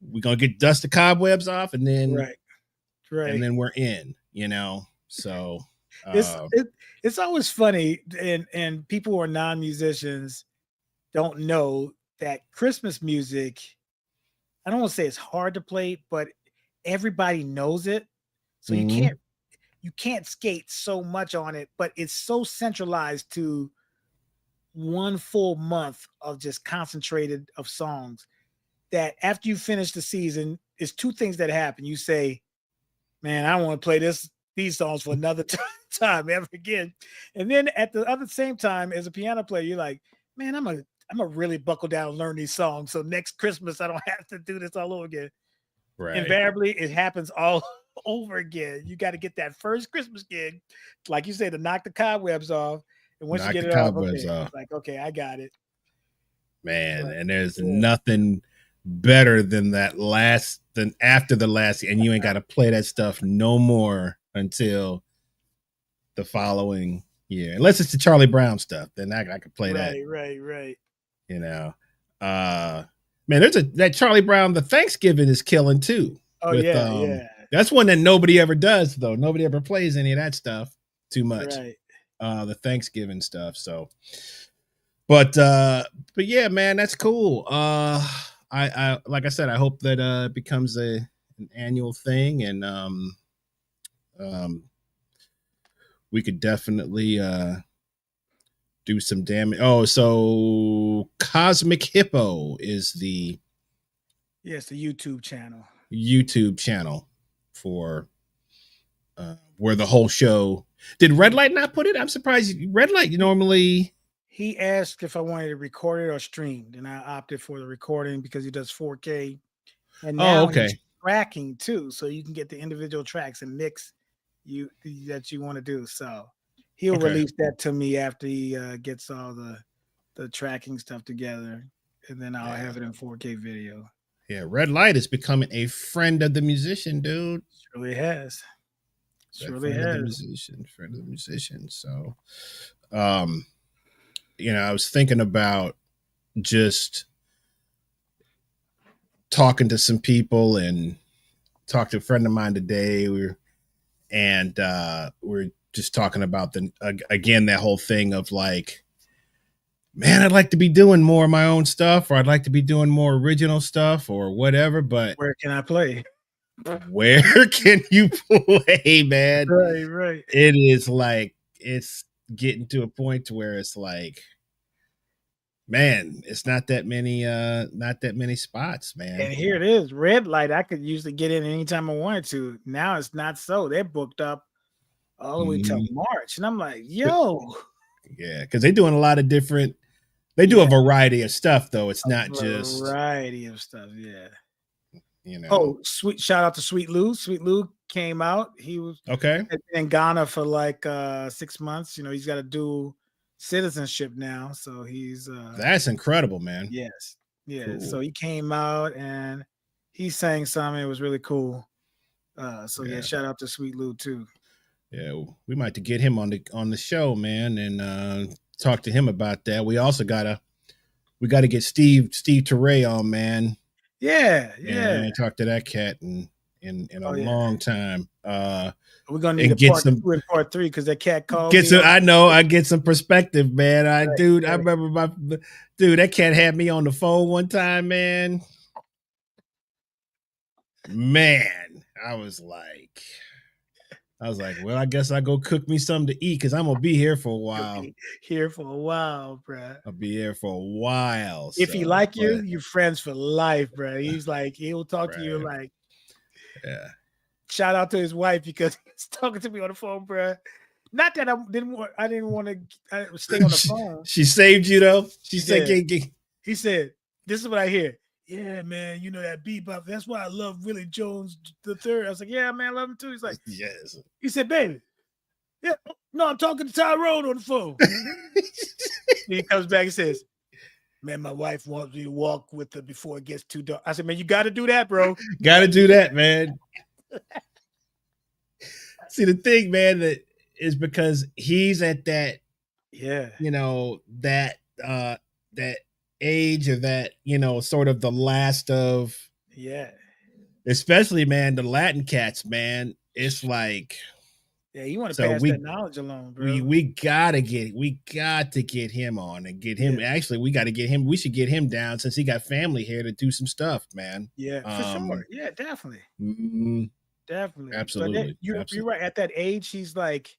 we're going to dust the cobwebs off, and then, and then we're in, so. It's always funny, and people who are non-musicians don't know that Christmas music, I don't want to say it's hard to play, but everybody knows it. So you can't skate so much on it, but it's so centralized to one full month of just concentrated of songs that after you finish the season, it's two things that happen. You say, man, I don't want to play these songs for another time ever again. And then at the same time, as a piano player, you're like, man, I'm gonna really buckle down and learn these songs. So next Christmas, I don't have to do this all over again. Right. Invariably, it happens all over again. You got to get that first Christmas gig, like you say, to knock the cobwebs off. And once you get it off, it's like, okay, I got it. Man, and there's nothing better than after the last, and you ain't got to play that stuff no more until the following year, unless it's the Charlie Brown stuff. Then I could play that. Right. Man, there's that Charlie Brown. The Thanksgiving is killing too. Oh yeah. That's one that nobody ever does though. Nobody ever plays any of that stuff too much. Right. The Thanksgiving stuff. So, but yeah, man, that's cool. I like I said, I hope that it becomes an annual thing, and we could definitely do some damage. Oh, so Cosmic Hippo is the it's the YouTube channel for where the whole show. Did Red Light not put it? I'm surprised. Red Light normally. He asked if I wanted to record it or streamed, and I opted for the recording because he does 4K. And now he's tracking too, so you can get the individual tracks and mix that you want to do. So he'll release that to me after he gets all the tracking stuff together, and then I'll have it in 4K video. Yeah, Red Light is becoming a friend of the musician, dude. Surely has. Friend of the musician. So, I was thinking about just talking to some people, and talked to a friend of mine today. We're just talking about that whole thing of like, man, I'd like to be doing more of my own stuff, or I'd like to be doing more original stuff or whatever, but where can I play? Where can you play, man? Right. It is like, it's getting to a point where it's like, man, it's not that many spots, man. And here it is, Red Light. I could usually get in anytime I wanted to. Now it's not so. They're booked up all the way till March, and I'm like, yo. Yeah, because they're doing a lot of different. They do a variety of stuff, though. It's not just variety of stuff. Yeah. Shout out to Sweet Lou. Sweet Lou came out. He was in Ghana for like 6 months. He's got to do citizenship now, so he's that's incredible, man. Yes. Cool. So he came out and he sang something. It was really cool. Shout out to Sweet Lou too. Yeah, we might have to get him on the show, man, and talk to him about that. We also gotta get Steve Teray on, man. Yeah. Talk to that cat in a long time. We're gonna need a part 2 and part 3 because that cat called me. I know. I get some perspective, man. I remember that cat had me on the phone one time, man. Man, I was like, well, I guess I go cook me something to eat because I'm gonna be here for a while. Bro. I'll be here for a while. If he like you, you're friends for life, bro. He's like, he'll talk to you like, yeah. Shout out to his wife because he's talking to me on the phone, bro. Not that I didn't want to stay on the phone. She saved you though. She said, he said, "This is what I hear. yeah, man, you know that bebop. That's why I love Willie Jones the third. I was like, yeah, man, I love him too. He's like, yes. He said, baby, yeah, no, I'm talking to Tyrone on the phone. He comes back and says, man, my wife wants me to walk with her before it gets too dark. I said, man, you got to do that, bro. Got to do that, man. See, the thing, man, that is because he's at that, you know, that age or that, you know, sort of the last of, especially, man, the Latin cats, man. It's like, yeah, you want to pass that knowledge along, bro. We got to get him on and get him. Actually, we got to get him. We should get him down since he got family here to do some stuff, man. Yeah, for sure. Yeah, definitely. Definitely. Absolutely. You're right. At that age, he's like,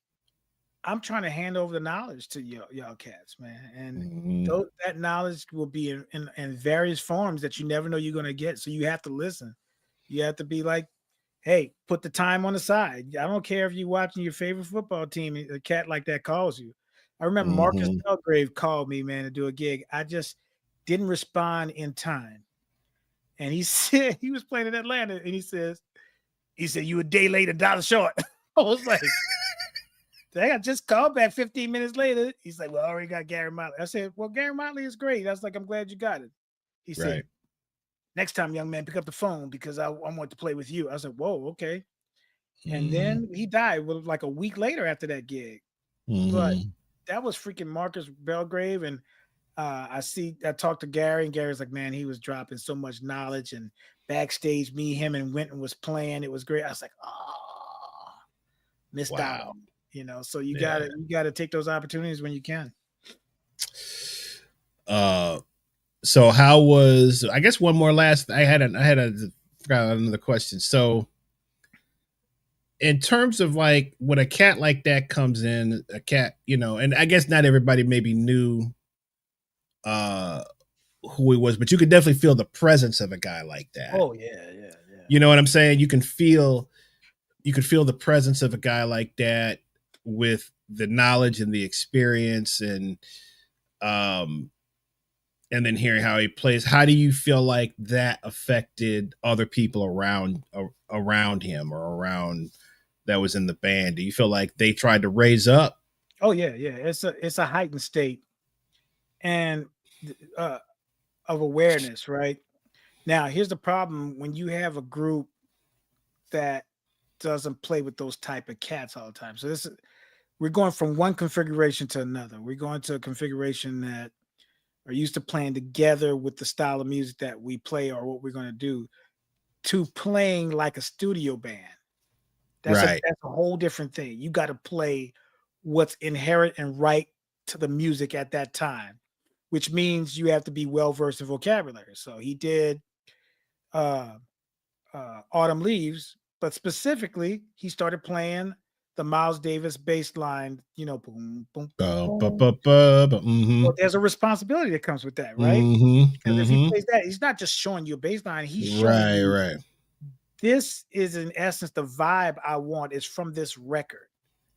I'm trying to hand over the knowledge to y'all cats, man. And that knowledge will be in various forms that you never know you're going to get. So you have to listen. You have to be like, hey, put the time on the side. I don't care if you're watching your favorite football team, a cat like that calls you. I remember Marcus Belgrave called me, man, to do a gig. I just didn't respond in time. And he said, he was playing in Atlanta, and he said, you a day late, $1 short. I was like, dang, I just called back 15 minutes later. He's like, well, I already got Gary Motley. I said, well, Gary Motley is great. I was like, I'm glad you got it. He said, next time, young man, pick up the phone because I want to play with you. I said, whoa, okay. And then he died like a week later after that gig. But that was freaking Marcus Belgrave. And I talked to Gary, and Gary's like, man, he was dropping so much knowledge. And backstage, him and Winton was playing. It was great. I was like, oh, missed out. You know, so you gotta take those opportunities when you can. So how was, I guess one more last, I forgot another question. So in terms of like when a cat like that comes in, a cat, you know, and I guess not everybody maybe knew who he was, but you could definitely feel the presence of a guy like that. Oh yeah. You know what I'm saying? You could feel the presence of a guy like that with the knowledge and the experience and then hearing how he plays. How do you feel like that affected other people around him or around that was in the band? Do you feel like they tried to raise up? Oh yeah. It's a heightened state and of awareness, right? Now, here's the problem when you have a group that doesn't play with those type of cats all the time. So we're going from one configuration to another. We're going to a configuration that are used to playing together with the style of music that we play or what we're going to do to playing like a studio band. That's a whole different thing. You got to play what's inherent and right to the music at that time, which means you have to be well-versed in vocabulary. So he did Autumn Leaves, but specifically he started playing the Miles Davis bass line, you know, boom, boom, boom. Well, there's a responsibility that comes with that, right? Because if he plays that, he's not just showing you a bass line, he's showing you this is in essence the vibe I want is from this record.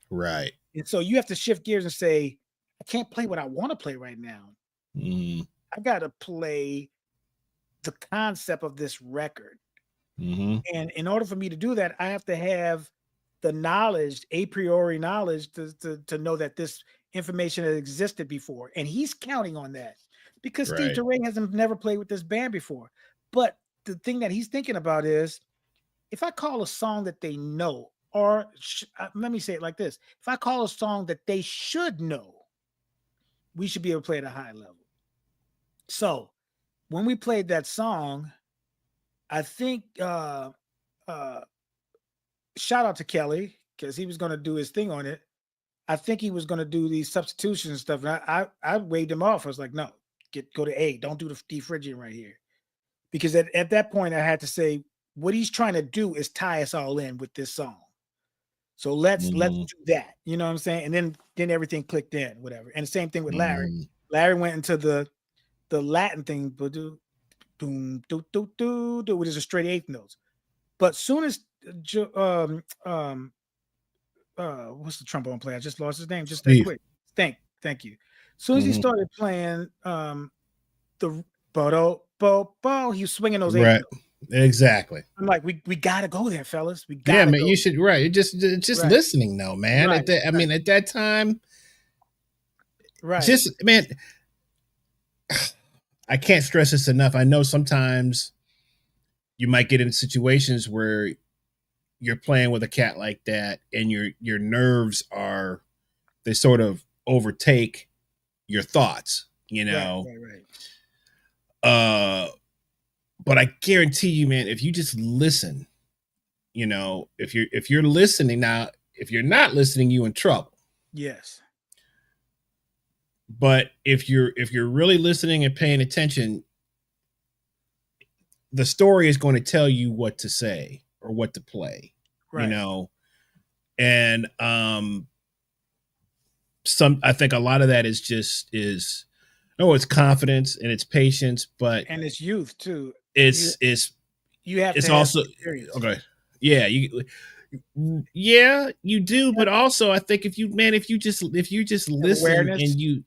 Right. And so you have to shift gears and say, I can't play what I want to play right now. I got to play the concept of this record. And in order for me to do that, I have to have the knowledge, a priori knowledge to know that this information has existed before. And he's counting on that because Steve Turay hasn't never played with this band before. But the thing that he's thinking about is if I call a song that they know, or let me say it like this. If I call a song that they should know, we should be able to play at a high level. So when we played that song, I think shout out to Kelly because he was going to do his thing on it. I think he was going to do these substitutions and stuff. And I waved him off. I was like, no, go to A. Don't do the defrigging right here. Because at that point, I had to say, what he's trying to do is tie us all in with this song. So let's do that. You know what I'm saying? And then everything clicked in, whatever. And the same thing with Larry. Larry went into the Latin thing, boom, do, do, do, do, which is a straight eighth notes. But soon as what's the trombone player? I just lost his name just that quick. Thank you. Soon as he started playing the Burroughs, bo, bo. He was swinging those eighth Right. notes. Exactly. I'm like, we got to go there, fellas. We got Yeah, to man, go. you should. Right. It's just Right. listening, though, man. Right. I mean, at that time, Right. just man, I can't stress this enough. I know sometimes you might get in situations where you're playing with a cat like that, and your nerves are they sort of overtake your thoughts, you know. Right. But I guarantee you, man, if you just listen, you know, if you're listening now, if you're not listening, you in trouble. Yes. But if you're really listening and paying attention, the story is going to tell you what to say or what to play, you know. And I think a lot of that is it's confidence and it's patience, but and it's youth too. It's you have it's to have also experience. Okay. Yeah, you do, but also I think if you just listen and you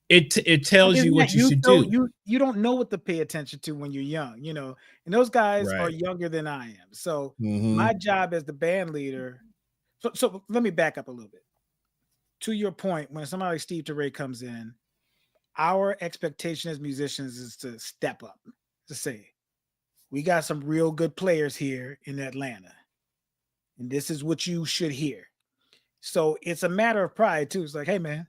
it tells you what you should do. You don't know what to pay attention to when you're young, you know, and those guys are younger than I am. So my job as the band leader. So let me back up a little bit. To your point, when somebody like Steve Teray comes in, our expectation as musicians is to step up, to say, we got some real good players here in Atlanta, and this is what you should hear. So it's a matter of pride too. It's like, hey man,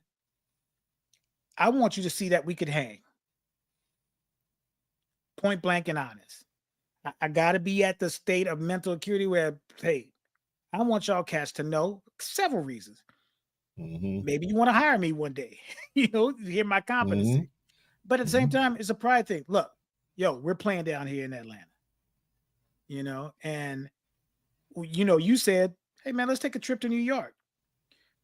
I want you to see that we could hang. Point blank and honest. I got to be at the state of mental acuity where, hey, I want y'all cats to know several reasons. Maybe you want to hire me one day, you know, to hear my competency. But at the same time, it's a pride thing. Look, yo, we're playing down here in Atlanta, you know, and, you know, you said, hey, man, let's take a trip to New York.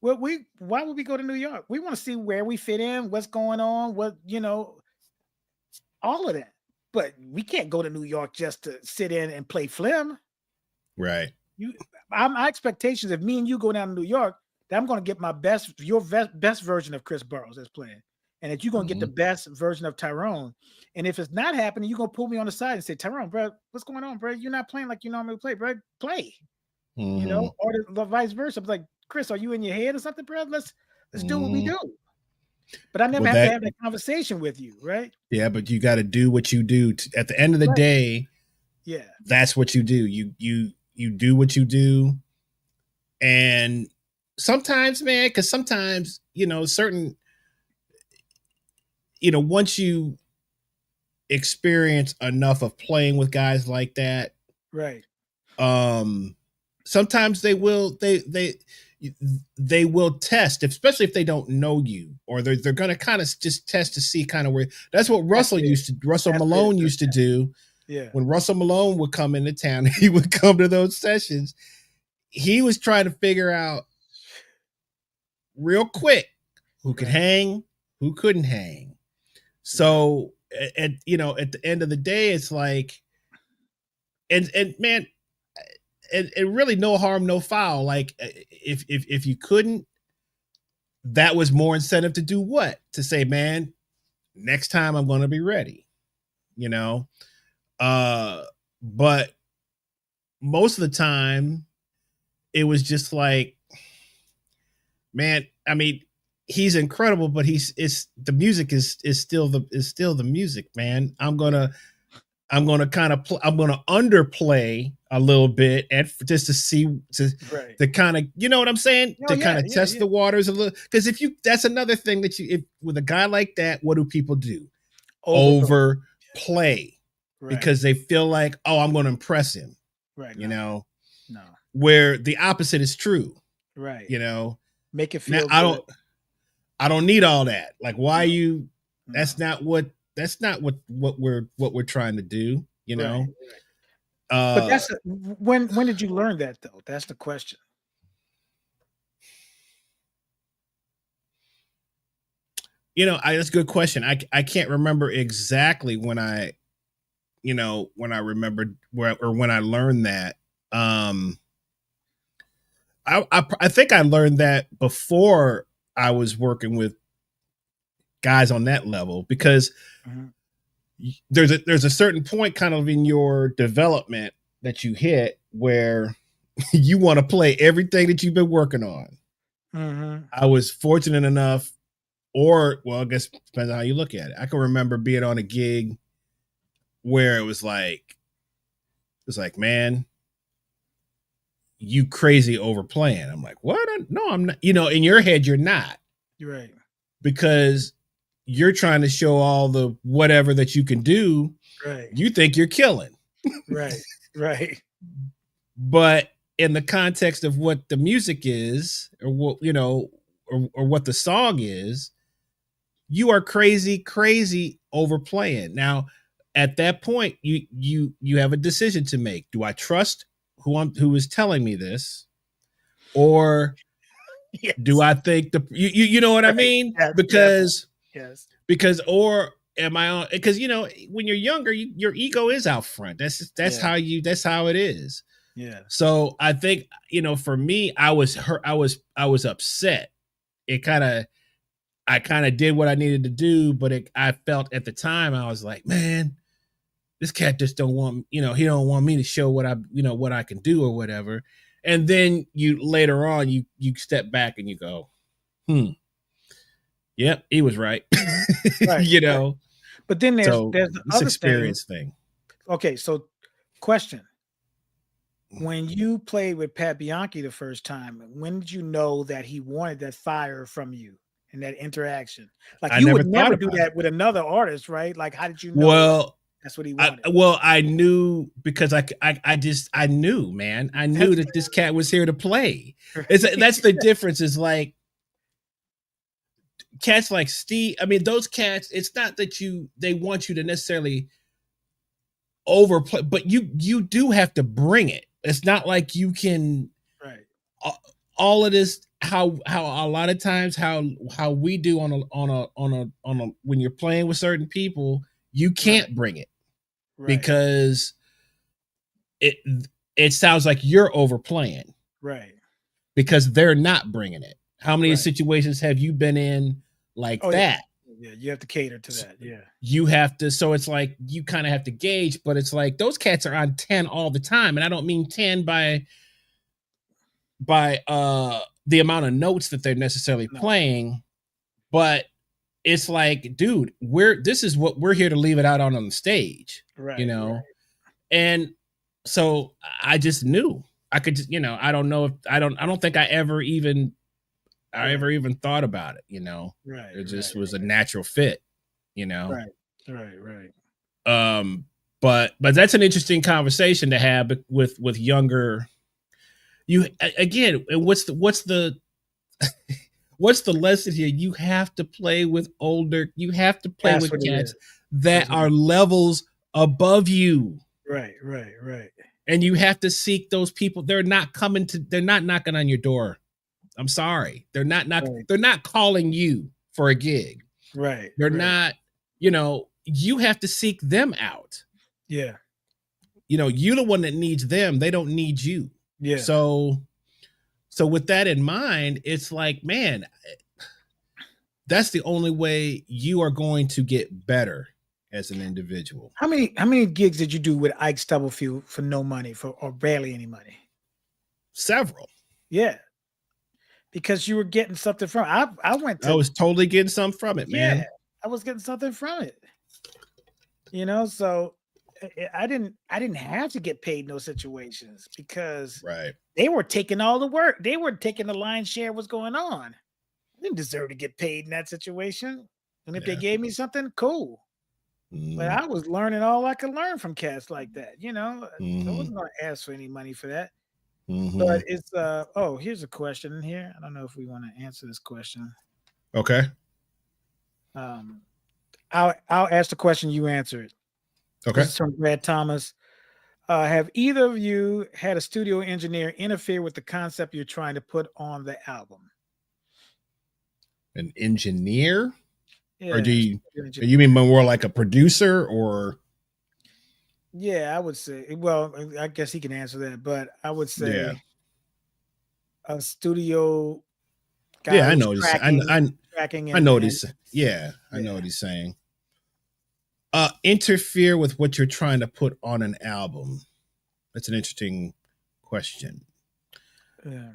Well, why would we go to New York? We want to see where we fit in, what's going on, what, you know, all of that. But we can't go to New York just to sit in and play F.T.M.O. Right. My expectations, if me and you go down to New York, that I'm going to get your best version of Chris Burroughs that's playing. And that you're going to get the best version of Tyrone. And if it's not happening, you're going to pull me on the side and say, Tyrone, bro, what's going on, bro? You're not playing like you normally play, bro. Play. You know, or the vice versa. I'm like, Chris, are you in your head or something, bro? Let's do what we do. But I never have to have that conversation with you, right? Yeah, but you got to do what you do. At the end of the day, that's what you do. You do what you do. And sometimes, man, because sometimes, you know, once you experience enough of playing with guys like that, right? Sometimes they will test, especially if they don't know you, or they're going to kind of just test to see kind of where. That's what Russell Malone used to do. Yeah. When Russell Malone would come into town, he would come to those sessions. He was trying to figure out real quick who could hang, who couldn't hang. So at the end of the day, it's like, and man, and really no harm, no foul. Like if you couldn't, that was more incentive to do what? To say, man, next time I'm going to be ready, you know? But most of the time it was just like, man, I mean, he's incredible, but the music is still the music, man. I'm gonna underplay a little bit just to see to kind of, you know what I'm saying? To kind of test the waters a little. Because that's another thing that with a guy like that, what do people do? Overplay. Because they feel like, oh, I'm going to impress him. Right. You know? No. Where the opposite is true. Right. You know? Make it feel good. I don't need all that. Like, why you? That's not what we're trying to do. You know. Right. But that's when did you learn that though? That's the question. You know, that's a good question. I can't remember exactly when I remembered when I learned that. I think I learned that before I was working with guys on that level, because there's a certain point kind of in your development that you hit where you want to play everything that you've been working on. Mm-hmm. I was fortunate enough, or well, I guess it depends on how you look at it. I can remember being on a gig where it was like, man, you crazy overplaying. I'm like, what? No, I'm not. You know, in your head, you're not. You're right. Because you're trying to show all the whatever that you can do. Right. You think you're killing. Right. Right. But in the context of what the music is, or what, you know, or what the song is, you are crazy overplaying. Now, at that point, you have a decision to make. Do I trust who is telling me this, or yes. do I think you know what I mean? Yes, because or am I on? Because you know when you're younger, your ego is out front. That's how it is. Yeah. So I think, you know, for me, I was hurt. I was upset. I kind of did what I needed to do, but I felt at the time I was like, man, this cat just don't want, you know, he don't want me to show what I can do or whatever. And then later on you step back and you go, yep, he was right. Right. You know. Right. But then there's the this other experience thing. Okay, so question. When you played with Pat Bianchi the first time, when did you know that he wanted that fire from you and that interaction? Like you would never do that with another artist, right? Like how did you know? Well, that's what he wanted. I knew because I knew, man. I knew that this cat was here to play. That's the difference. Is like cats like Steve. I mean, those cats. It's not that they want you to necessarily overplay, but you do have to bring it. It's not like you can. Right. All of this. How a lot of times how we do on a when you're playing with certain people, you can't bring it. Right. Because it sounds like you're overplaying, right? Because they're not bringing it. How many situations have you been in like that? Yeah, you have to cater to that. Yeah, you have to. So it's like you kind of have to gauge, but it's like those cats are on 10 all the time, and I don't mean 10 by the amount of notes that they're necessarily playing, but it's like, dude, this is what we're here to leave it out on the stage, right? You know, right. And so I just knew I could, you know, I don't know if I don't think I ever even thought about it, you know, right? It just was a natural fit, you know, right. But that's an interesting conversation to have with younger. You again, what's the what's the lesson here? You have to play with older. You have to play with cats that are levels above you. Right. And you have to seek those people. They're not knocking on your door. I'm sorry. They're not calling you for a gig. Right. They're not, you know, you have to seek them out. Yeah. You know, you're the one that needs them. They don't need you. Yeah. So with that in mind, it's like, man, that's the only way you are going to get better as an individual. How many gigs did you do with Ike Stubblefield for no money, or barely any money? Several. Yeah. Because you were getting something from it. I was totally getting something from it, man. Yeah, I was getting something from it. You know, so I didn't have to get paid in those situations because they were taking all the work. They were taking the lion's share of what's going on. I didn't deserve to get paid in that situation. And if they gave me something, cool. But I was learning all I could learn from cats like that. You know, I wasn't going to ask for any money for that. But it's here's a question in here. I don't know if we want to answer this question. Okay. I'll ask the question, you answer it. Okay. This is from Brad Thomas. Have either of you had a studio engineer interfere with the concept you're trying to put on the album? An engineer? Yeah, or do you mean more like a producer or? Yeah, I would say. Well, I guess he can answer that, but I would say a studio guy. Yeah, I know. I know what he's. Yeah, I know what he's saying. Interfere with what you're trying to put on an album? That's an interesting question. Yeah.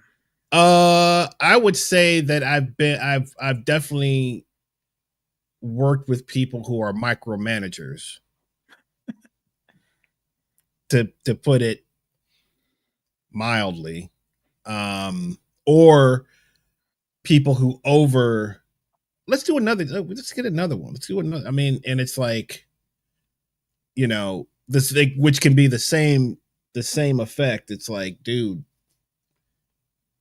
I would say that I've definitely worked with people who are micromanagers. to put it mildly, or people who over. Let's do another. Let's get another one. Let's do another. I mean, and it's like, this thing, which can be the same effect. It's like, dude,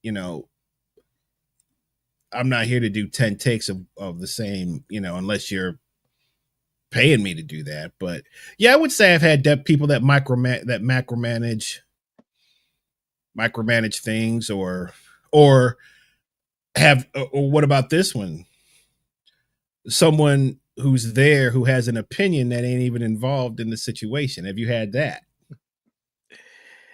I'm not here to do 10 takes of the same, unless you're paying me to do that. But yeah, I would say I've had people that micromanage things, or have, or what about this one? Someone who's there who has an opinion that ain't even involved in the situation. Have you had that?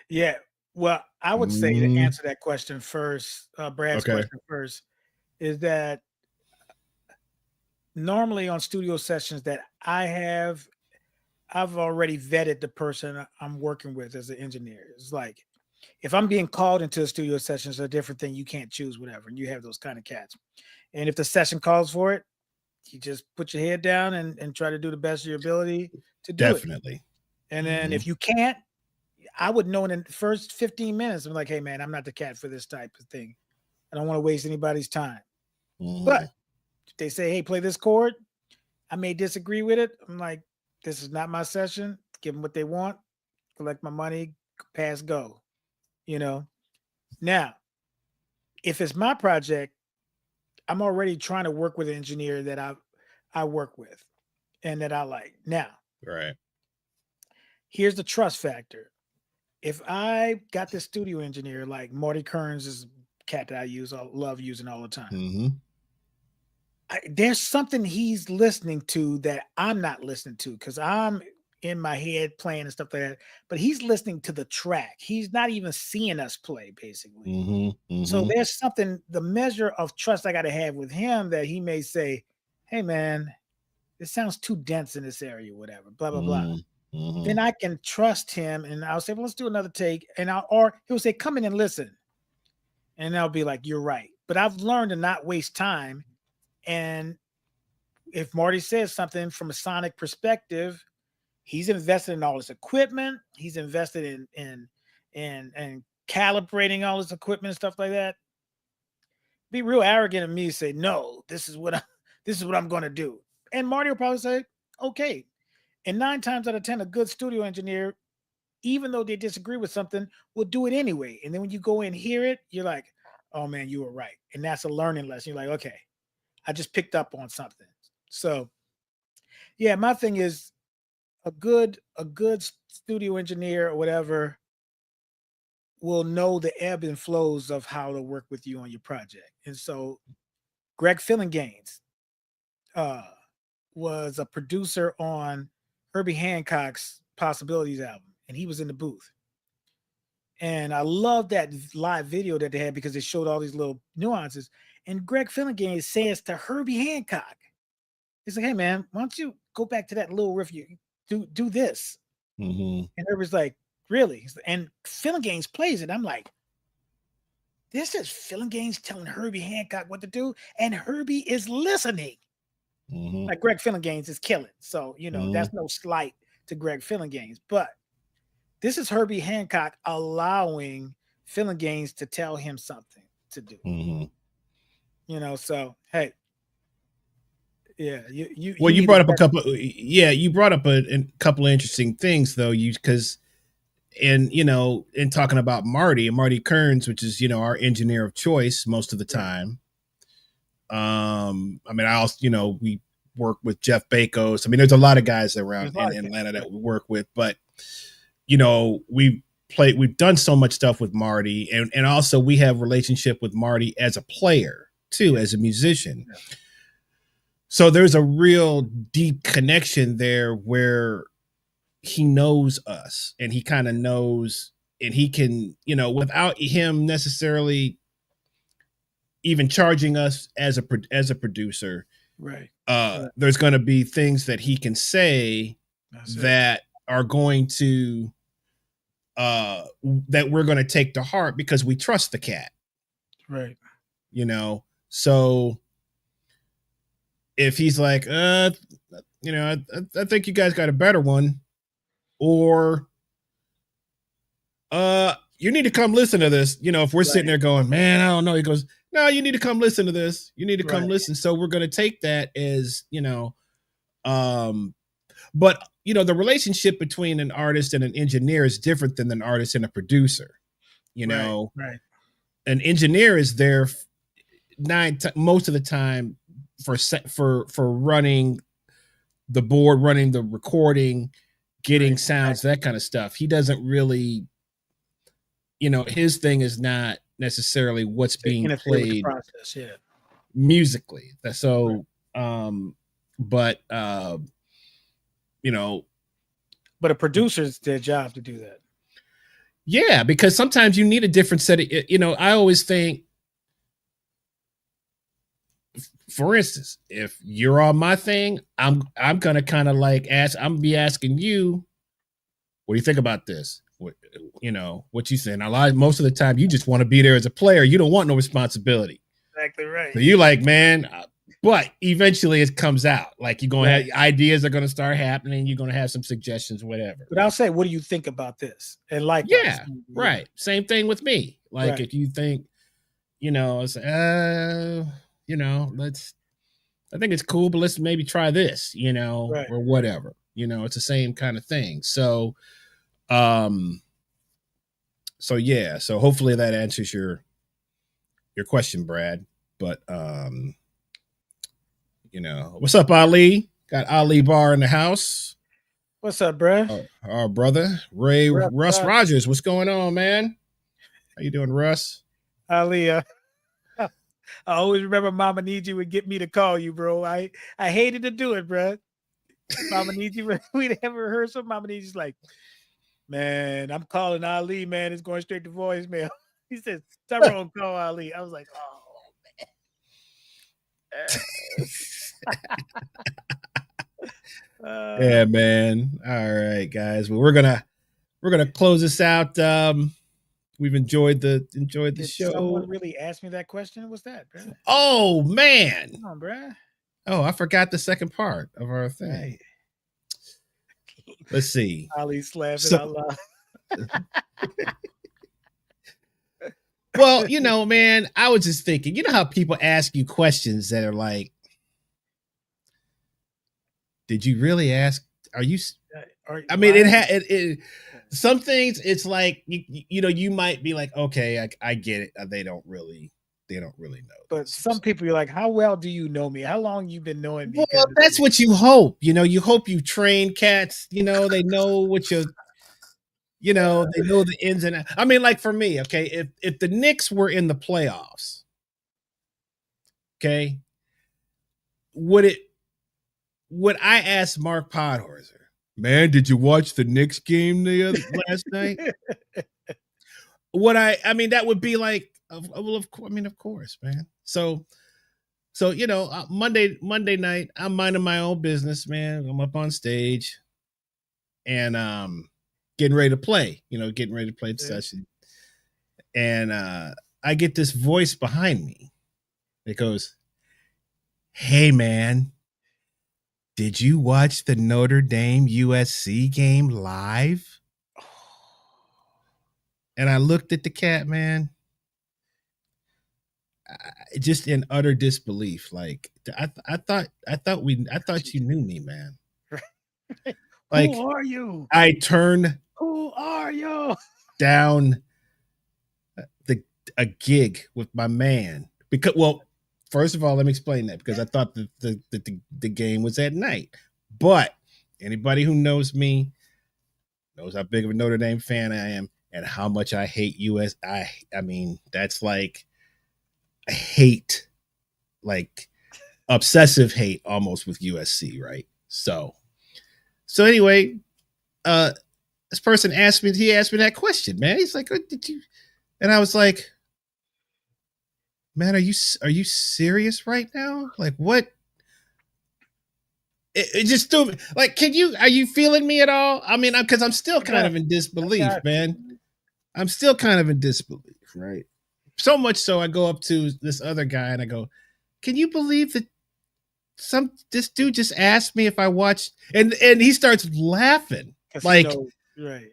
Yeah. Well, I would say to answer that question first, Brad's Okay. question first, is that normally on studio sessions that I've already vetted the person I'm working with as an engineer. It's like if I'm being called into a studio session, it's a different thing. You can't choose whatever, and you have those kind of cats. And if the session calls for it, you just put your head down and try to do the best of your ability to do it. Definitely. And then if you can't, I would know in the first 15 minutes, I'm like, hey man, I'm not the cat for this type of thing. I don't want to waste anybody's time. But if they say, hey, play this chord, I may disagree with it. I'm like, this is not my session. Give them what they want, collect my money, pass go. Now, if it's my project, I'm already trying to work with an engineer that I work with and that I like. Now, right. Here's the trust factor. If I got this studio engineer like Marty Kearns is a cat that I love using all the time. There's something he's listening to that I'm not listening to because I'm in my head playing and stuff like that. But he's listening to the track. He's not even seeing us play, basically. So there's something, the measure of trust I got to have with him that he may say, hey, man, it sounds too dense in this area, whatever, blah, blah, blah. Then I can trust him and I'll say, well, let's do another take. Or he'll say, come in and listen. And I'll be like, you're right. But I've learned to not waste time. And if Marty says something from a sonic perspective, he's invested in all his equipment. He's invested in calibrating all his equipment and stuff like that. Be real arrogant of me to say, no, this is what I'm going to do. And Marty will probably say, okay. And 9 times out of 10, a good studio engineer, even though they disagree with something, will do it anyway. And then when you go and hear it, you're like, oh man, you were right. And that's a learning lesson. You're like, okay, I just picked up on something. So yeah, my thing is a good studio engineer or whatever will know the ebb and flows of how to work with you on your project. And so Greg Fillinganes was a producer on Herbie Hancock's Possibilities album, and he was in the booth. And I love that live video that they had because it showed all these little nuances. And Greg Fillinganes says to Herbie Hancock, he's like, hey man, why don't you go back to that little riff? You do this. And Herbie's like, really? And Fillinganes plays it. I'm like, this is Fillinganes telling Herbie Hancock what to do, and Herbie is listening. Like Greg Fillinganes is killing. So, that's no slight to Greg Fillinganes. But this is Herbie Hancock allowing Fillinganes to tell him something to do. So, hey. Yeah, you brought up a couple. Yeah, you brought up a couple of interesting things, though. In talking about Marty Kearns, which is our engineer of choice most of the time. I mean, I also we work with Jeff Bakos. I mean, there's a lot of guys around in Atlanta that we work with, but we've done so much stuff with Marty, and also we have relationship with Marty as a player too, as a musician. Yeah. So there's a real deep connection there where he knows us and he kind of knows, and he can, without him necessarily even charging us as a producer, Right. There's going to be things that he can say that are going to that we're going to take to heart because we trust the cat. Right. You know, so if he's like, I think you guys got a better one, or you need to come listen to this. You know, if we're sitting there going, man, I don't know. He goes, no, you need to come listen to this. You need to come listen. So we're going to take that as, but the relationship between an artist and an engineer is different than an artist and a producer. Right. An engineer is there most of the time for running the board, running the recording, getting sounds, that kind of stuff. He doesn't really, his thing is not necessarily what's being played musically. So, but a producer's their job to do that. Yeah, because sometimes you need a different set of, I always think, for instance, if you're on my thing, I'm gonna kind of like I'm gonna be asking you, what do you think about this? What you saying? Most of the time, you just want to be there as a player. You don't want no responsibility. Exactly right. So you like, man, but eventually it comes out. Like you're gonna have ideas are gonna start happening. You're gonna have some suggestions, whatever. But I'll say, what do you think about this? And right. Same thing with me. Like if you think, I think it's cool, but let's maybe try this, or whatever. It's the same kind of thing. So, so hopefully that answers your question, Brad. But what's up, Ali? Got Ali Bar in the house. What's up, Brad? Our brother Russ Rogers. What's going on, man? How you doing, Russ? Ali, I always remember Mama Needs You would get me to call you, bro. I hated to do it, bro. Mama Needs You, we'd have rehearsal. Mama Needs You's like, man, I'm calling Ali, man. It's going straight to voicemail. He says, Tyrone, call Ali. I was like, oh, man. Yeah, man. All right, guys. Well, we're gonna close this out. We've enjoyed the show. Someone really asked me that question. What's that, bro? Oh man! Come on, bro. Oh, I forgot the second part of our thing. Right. Let's see. Ali's laughing out loud. Well, man, I was just thinking. How people ask you questions that are like, "Did you really ask? Are you?" I mean, it some things it's like you might be like, okay, I get it. They don't really know. But some people, you're like, how well do you know me? How long you been knowing me? Well, that's what you hope. You hope you train cats. They know what you. They know the ins and outs. I mean, like for me, okay, if the Knicks were in the playoffs, okay, would I ask Mark Podhorzer? Man, did you watch the Knicks game last night? I mean, that would be like, well, of course, man. So Monday night, I'm minding my own business, man. I'm up on stage, and getting ready to play. Getting ready to play the session, and I get this voice behind me. It goes, "Hey, man. Did you watch the Notre Dame USC game live?" And I looked at the cat, man, just in utter disbelief. Like I thought you knew me, man. Like, who are you? I turned. Who are you? Down a gig with my man because, well, first of all, let me explain that, because I thought the game was at night. But anybody who knows me knows how big of a Notre Dame fan I am and how much I hate US. I mean, that's like, I hate, like obsessive hate almost with USC, right? So anyway, this person asked me that question, man. He's like, "What did you?" And I was like, "Man, are you serious right now? Like, what it just stupid. Like, are you feeling me at all? I mean, because I'm still kind of in disbelief, man. I'm still kind of in disbelief, right? So much so I go up to this other guy and I go, can you believe that this dude just asked me if I watched, and he starts laughing. Like, right.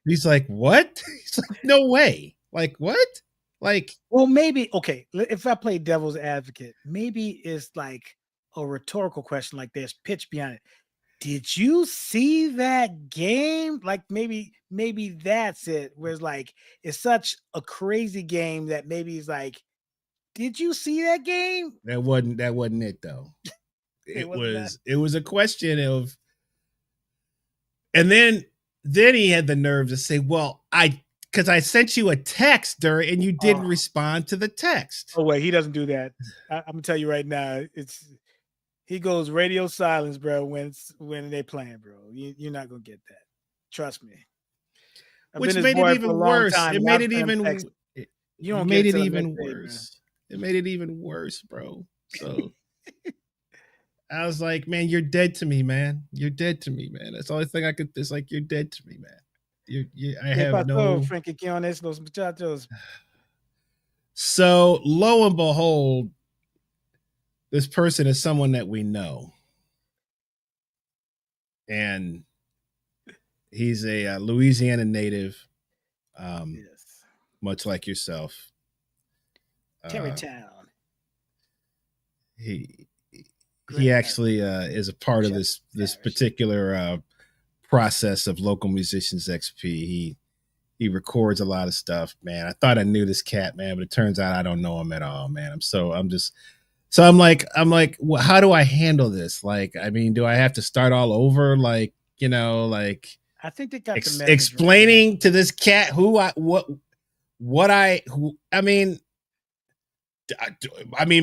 He's like, what? He's like, no way. Like, what? Like, well, maybe, okay, if I play devil's advocate, maybe it's like a rhetorical question, like there's pitch behind it. Did you see that game? Like maybe that's it. Whereas like it's such a crazy game that maybe it's like, did you see that game? That wasn't it though. It was a question of, and then he had the nerve to say, well, because I sent you a text, and you didn't respond to the text. Oh wait, he doesn't do that. I'm gonna tell you right now, he goes radio silence, bro, when they playing, bro. You're not gonna get that. Trust me. Which made it even worse. It made it even worse. It made it even worse. It made it even worse, bro. So I was like, man, you're dead to me, man. You're dead to me, man. That's the only thing I could. It's like, you're dead to me, man. I have no. So lo and behold, this person is someone that we know, and he's a Louisiana native, yes, much like yourself. Terrytown. He actually is a part of this particular process of Local Musicians XP. He records a lot of stuff, man. I thought I knew this cat, man, but it turns out I don't know him at all, man. I'm like, well, how do I handle this? Like, I mean, do I have to start all over? Like, like, I think they got explaining to this cat I mean,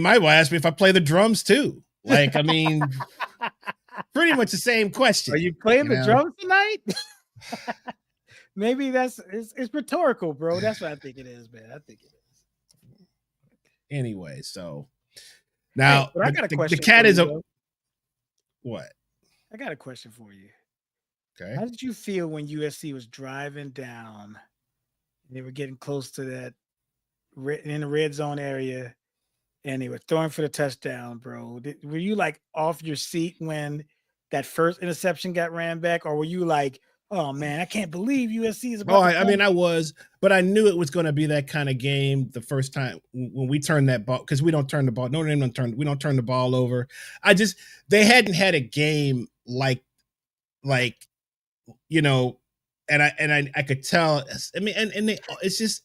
my wife asked me if I play the drums too. Like, I mean, pretty much the same question. Are you playing the drums tonight? Maybe it's rhetorical, bro. That's what I think it is, man. I think it is. Anyway, so now I got a question. The cat is what? I got a question for you. Okay. How did you feel when USC was driving down and they were getting close to that in the red zone area and they were throwing for the touchdown, bro? Were you like off your seat when that first interception got ran back, or were you like, oh man, I can't believe USC is about I mean, I was, but I knew it was going to be that kind of game the first time when we turned that ball, because we don't turn the ball. Notre Dame we don't turn the ball over. They hadn't had a game like, and I could tell. I mean, and it's just.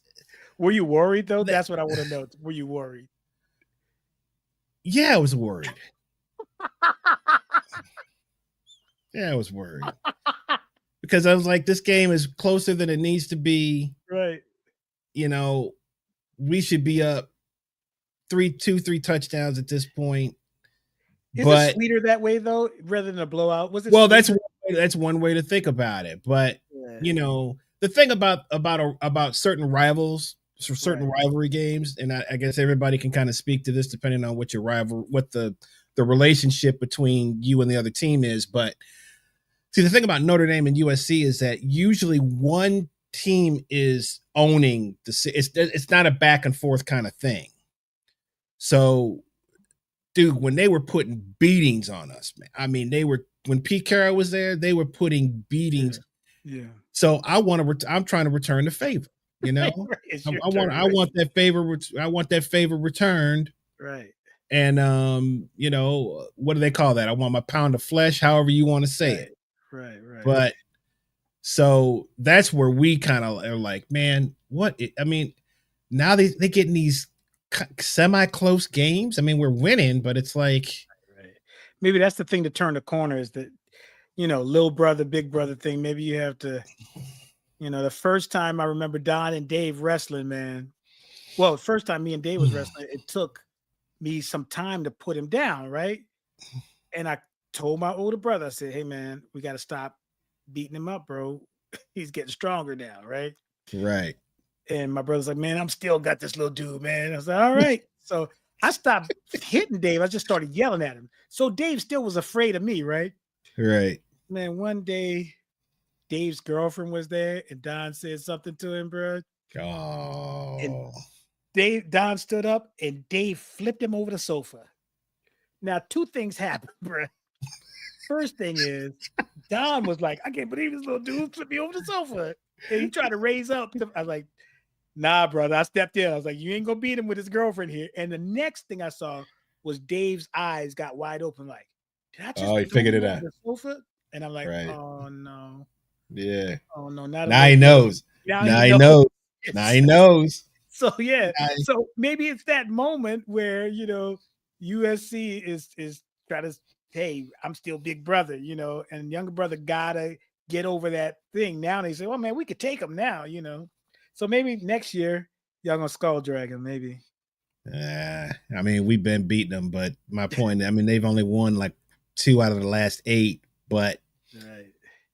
Were you worried though? That's what I want to know. Were you worried? Yeah, I was worried. Yeah, I was worried. Because I was like, this game is closer than it needs to be. Right. We should be up 3 touchdowns at this point. Is it sweeter that way though, rather than a blowout? Was it? Well, that's one way to think about it. But the thing about certain rivals, certain rivalry games, and I guess everybody can kind of speak to this depending on what the relationship between you and the other team is. But see, the thing about Notre Dame and USC is that usually one team is owning it's not a back and forth kind of thing. So, dude, when they were putting beatings on us, man, I mean, when Pete Carroll was there, they were putting beatings. Yeah. So I'm trying to return the favor. I want that favor. I want that favor returned. Right. And what do they call that? I want my pound of flesh, however you want to say it. Right. But so that's where we kind of are like, man, now they getting these semi-close games. I mean, we're winning, but it's like, right. Maybe that's the thing to turn the corner is that, little brother, big brother thing. Maybe you have to, the first time I remember Don and Dave wrestling, man. Well, the first time me and Dave was wrestling, it took me some time to put him down, right? And I told my older brother, I said, hey, man, we got to stop beating him up, bro. He's getting stronger now, right? Right. And my brother's like, man, I'm still got this little dude, man. I was like, all right. So I stopped hitting Dave. I just started yelling at him. So Dave still was afraid of me, right? Right. Man, one day Dave's girlfriend was there and Don said something to him, bro. Oh. And Don stood up and Dave flipped him over the sofa. Now, two things happened, bro. First thing is, Don was like, I can't believe this little dude flipped me over the sofa. And he tried to raise up. I was like, nah, brother. I stepped in. I was like, you ain't going to beat him with his girlfriend here. And the next thing I saw was Dave's eyes got wide open like, did I just he figured it out. The sofa? And I'm like, right. Oh, no. Yeah. Oh, no. Now he knows. Now he knows. Now he knows. So, yeah. So maybe it's that moment where, you know, USC is trying to, hey, I'm still big brother, you know, and younger brother gotta get over that thing. Now they say, well, man, we could take him now, you know. So maybe next year y'all gonna skull drag him, maybe. I mean, we've been beating them, but my point, I mean, they've only won like 2 out of the last 8, but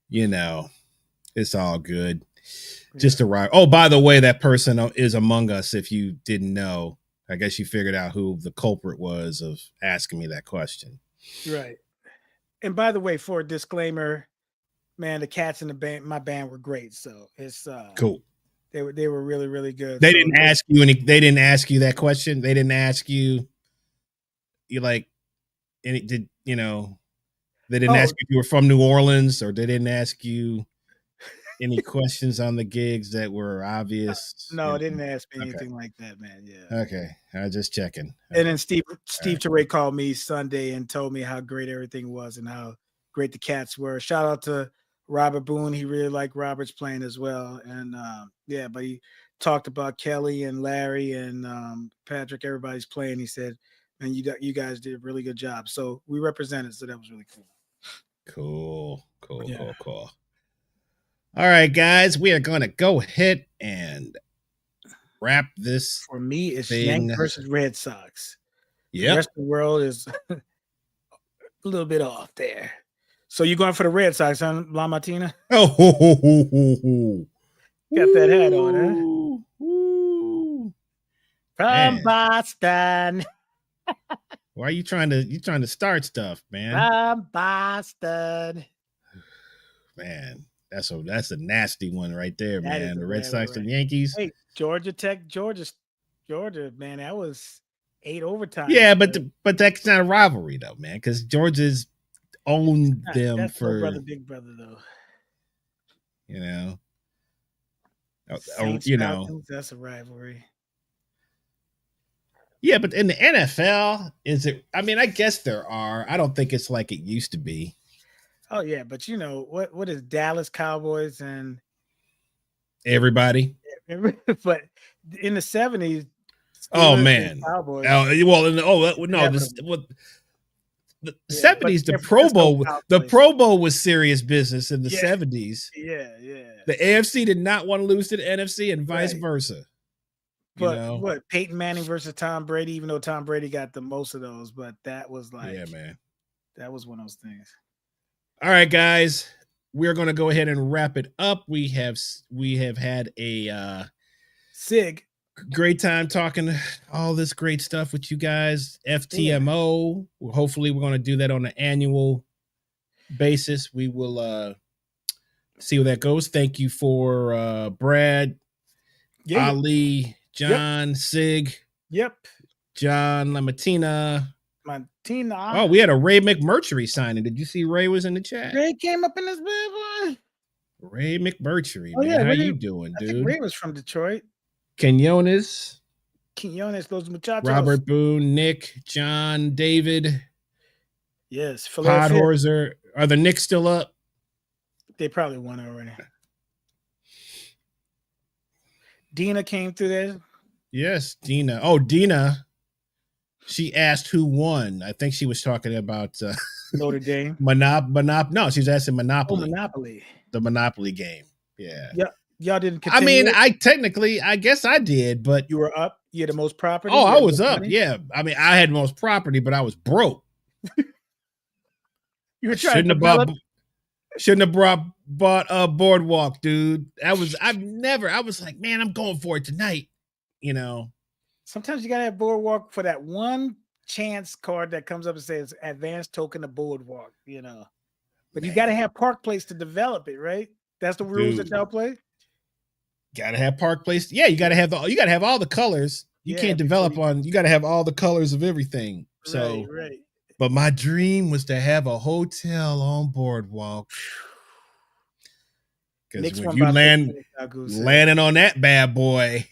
you know, it's all good. Just arrive. Oh, by the way, that person is among us. If you didn't know, I guess you figured out who the culprit was of asking me that question. Right. And by the way, for a disclaimer, man, the cats in the band, my band were great. So it's cool. They were really, really good. They didn't ask you any. They didn't ask you that question. They didn't ask you. You like, and it did. You know, they didn't ask you if you were from New Orleans, or they didn't ask you any questions on the gigs that were obvious. No, they didn't ask me anything like that, man. Yeah. Okay, I was just checking. And then Steve Teray called me Sunday and told me how great everything was and how great the cats were. Shout out to Robert Boone. He really liked Robert's playing as well. And but he talked about Kelly and Larry and Patrick. Everybody's playing. He said, "Man, you guys did a really good job." So we represented. So that was really cool. Cool. All right, guys, we are going to go ahead and wrap this. For me, it's Yankees versus Red Sox. Yeah, the rest of the world is a little bit off there. So you're going for the Red Sox, huh, La Martina? Oh, got that hat on, huh? From Boston. Why are you trying to start stuff, man? From Boston. Man, that's a nasty one right there, man. The Red Sox and Yankees. Hey, Georgia Tech, Georgia, man, that was 8 overtime. Yeah, but that's not a rivalry though, man, because Georgia's owned them that's for brother, big brother though. You know, Saints, Falcons, that's a rivalry. Yeah, but in the NFL, is it? I mean, I guess there are. I don't think it's like it used to be. Oh yeah, but you know what is Dallas Cowboys and everybody? But in the 70s, oh man, Cowboys. The 70s, the Pro Bowl, Pro Bowl was serious business in the 70s. Yeah. The AFC did not want to lose to the NFC, and vice versa. But what Peyton Manning versus Tom Brady, even though Tom Brady got the most of those, but that was like, yeah, man, that was one of those things. All right, guys, we're going to go ahead and wrap it up. We have had a great time talking all this great stuff with you guys. F.T.M.O. Hopefully, we're going to do that on an annual basis. We will see where that goes. Thank you for Brad, Ali, John, Sig. John LaMartina. Oh, we had a Ray McMurtry signing. Did you see Ray was in the chat? Ray came up in this boy. Ray McMurtry, man. How you doing, dude? I think Ray was from Detroit. Quinones, those muchachos. Robert Boone, Nick, John, David. Yes. Podhorser. Are the Knicks still up? They probably won already. Dina came through there. Yes, Dina. Oh, Dina. She asked who won. I think she was talking about Notre Dame. No, she was asking Monopoly. Oh, Monopoly. The Monopoly game. Yeah. Y'all didn't continue. I mean, I guess I did, but you were up. You had the most property. Oh, I was up. Money? Yeah. I mean, I had most property, but I was broke. You were trying to develop. Shouldn't have bought a boardwalk, dude. I was like, man, I'm going for it tonight. You know, Sometimes you gotta have Boardwalk for that one chance card that comes up and says advanced token of Boardwalk, you know. But you gotta have Park Place to develop it, right? That's the rules that y'all play. Gotta have Park Place. Yeah, you gotta have all the colors. You can't develop on. You gotta have all the colors of everything. So, right. But my dream was to have a hotel on Boardwalk. Because when you landing on that bad boy,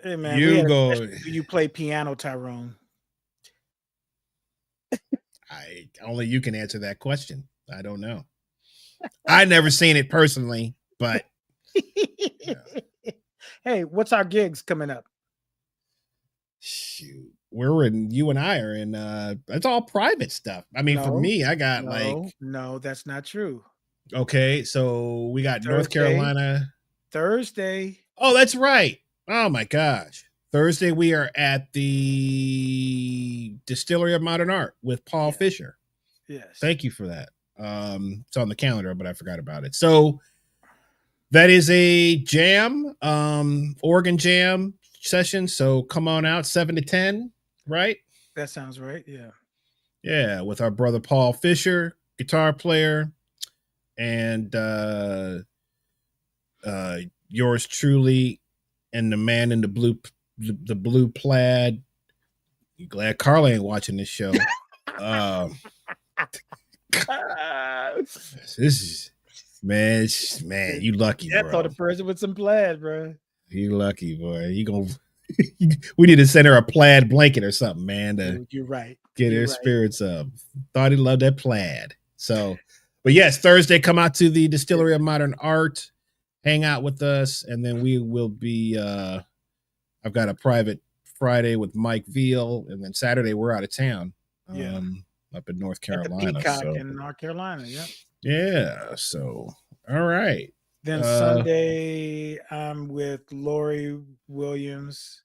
hey man, you play piano, Tyrone. Only you can answer that question. I don't know. I never seen it personally, but yeah. Hey, what's our gigs coming up? Shoot, you and I are in. It's all private stuff. I mean, for me, I got no, that's not true. Okay, so we got North Carolina Thursday. Oh, that's right. Oh my gosh. Thursday we are at the Distillery of Modern Art with Paul Fisher. Yes. Thank you for that. It's on the calendar, but I forgot about it. So that is a jam, organ jam session. So come on out 7 to 10, right? That sounds right. Yeah. Yeah, with our brother Paul Fisher, guitar player, and yours truly, and the man in the blue plaid. You glad Carla ain't watching this show? This is man. You lucky, bro. I thought a person with some plaid, bro. You lucky, boy. You gonna. We need to send her a plaid blanket or something, man. To You're right. Get her spirits up. Thought he loved that plaid. So, but yes, Thursday, come out to the Distillery of Modern Art, hang out with us, and then we will be. I've got a private Friday with Mike Veal, and then Saturday we're out of town. Up in North Carolina. At the Peacock in North Carolina, Yeah. So, all right. Then Sunday, I'm with Lori Williams.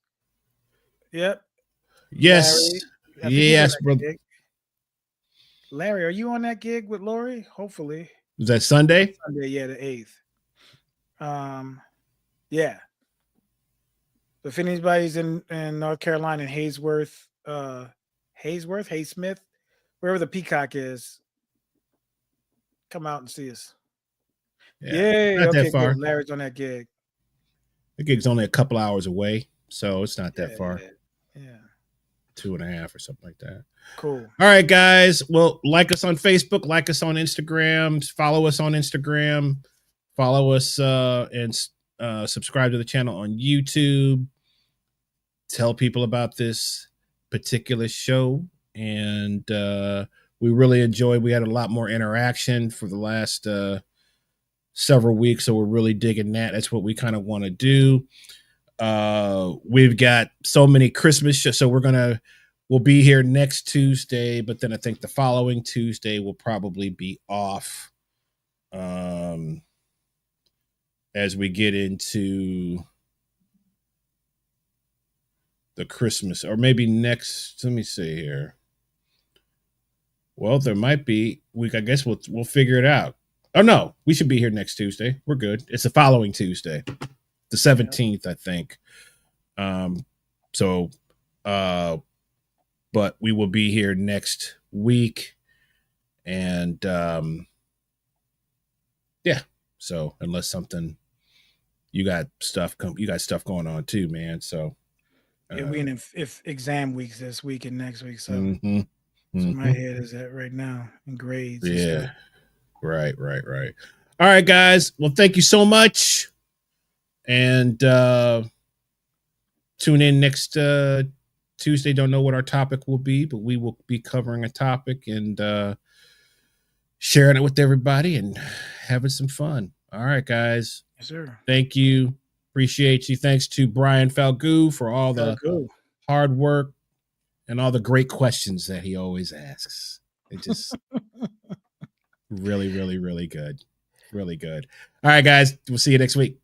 Yep. Yes. Larry, yes, brother. Larry, are you on that gig with Lori? Hopefully. Is that Sunday? Sunday, yeah, the 8th. Yeah. If anybody's in North Carolina, in Haysmith, wherever the Peacock is, come out and see us. Yeah, not that far. Good. Larry's on that gig. The gig's only a couple hours away, so it's not that far. Yeah. 2.5 or something like that. Cool. All right, guys. Well, like us on Facebook, like us on Instagram, follow us on Instagram, follow us and subscribe to the channel on YouTube. Tell people about this particular show, and we really enjoyed. We had a lot more interaction for the last several weeks, so we're really digging that. That's what we kind of want to do. We've got so many Christmas shows, so we'll be here next Tuesday, but then I think the following Tuesday will probably be off as we get into the Christmas, or maybe next. Let me see here. Well, there might be. I guess we'll figure it out. Oh no, we should be here next Tuesday. We're good. It's the following Tuesday, the 17th, I think. But we will be here next week, and yeah. So unless something, you got stuff going on too, man. So. We in if exam weeks this week and next week, so my head is at right now in grades. Yeah, right. All right, guys. Well, thank you so much, and tune in next Tuesday. Don't know what our topic will be, but we will be covering a topic and sharing it with everybody and having some fun. All right, guys. Yes, sir. Thank you. Appreciate you. Thanks to Brian Falgoo for all the hard work and all the great questions that he always asks. It just really, really, really good. Really good. All right, guys. We'll see you next week.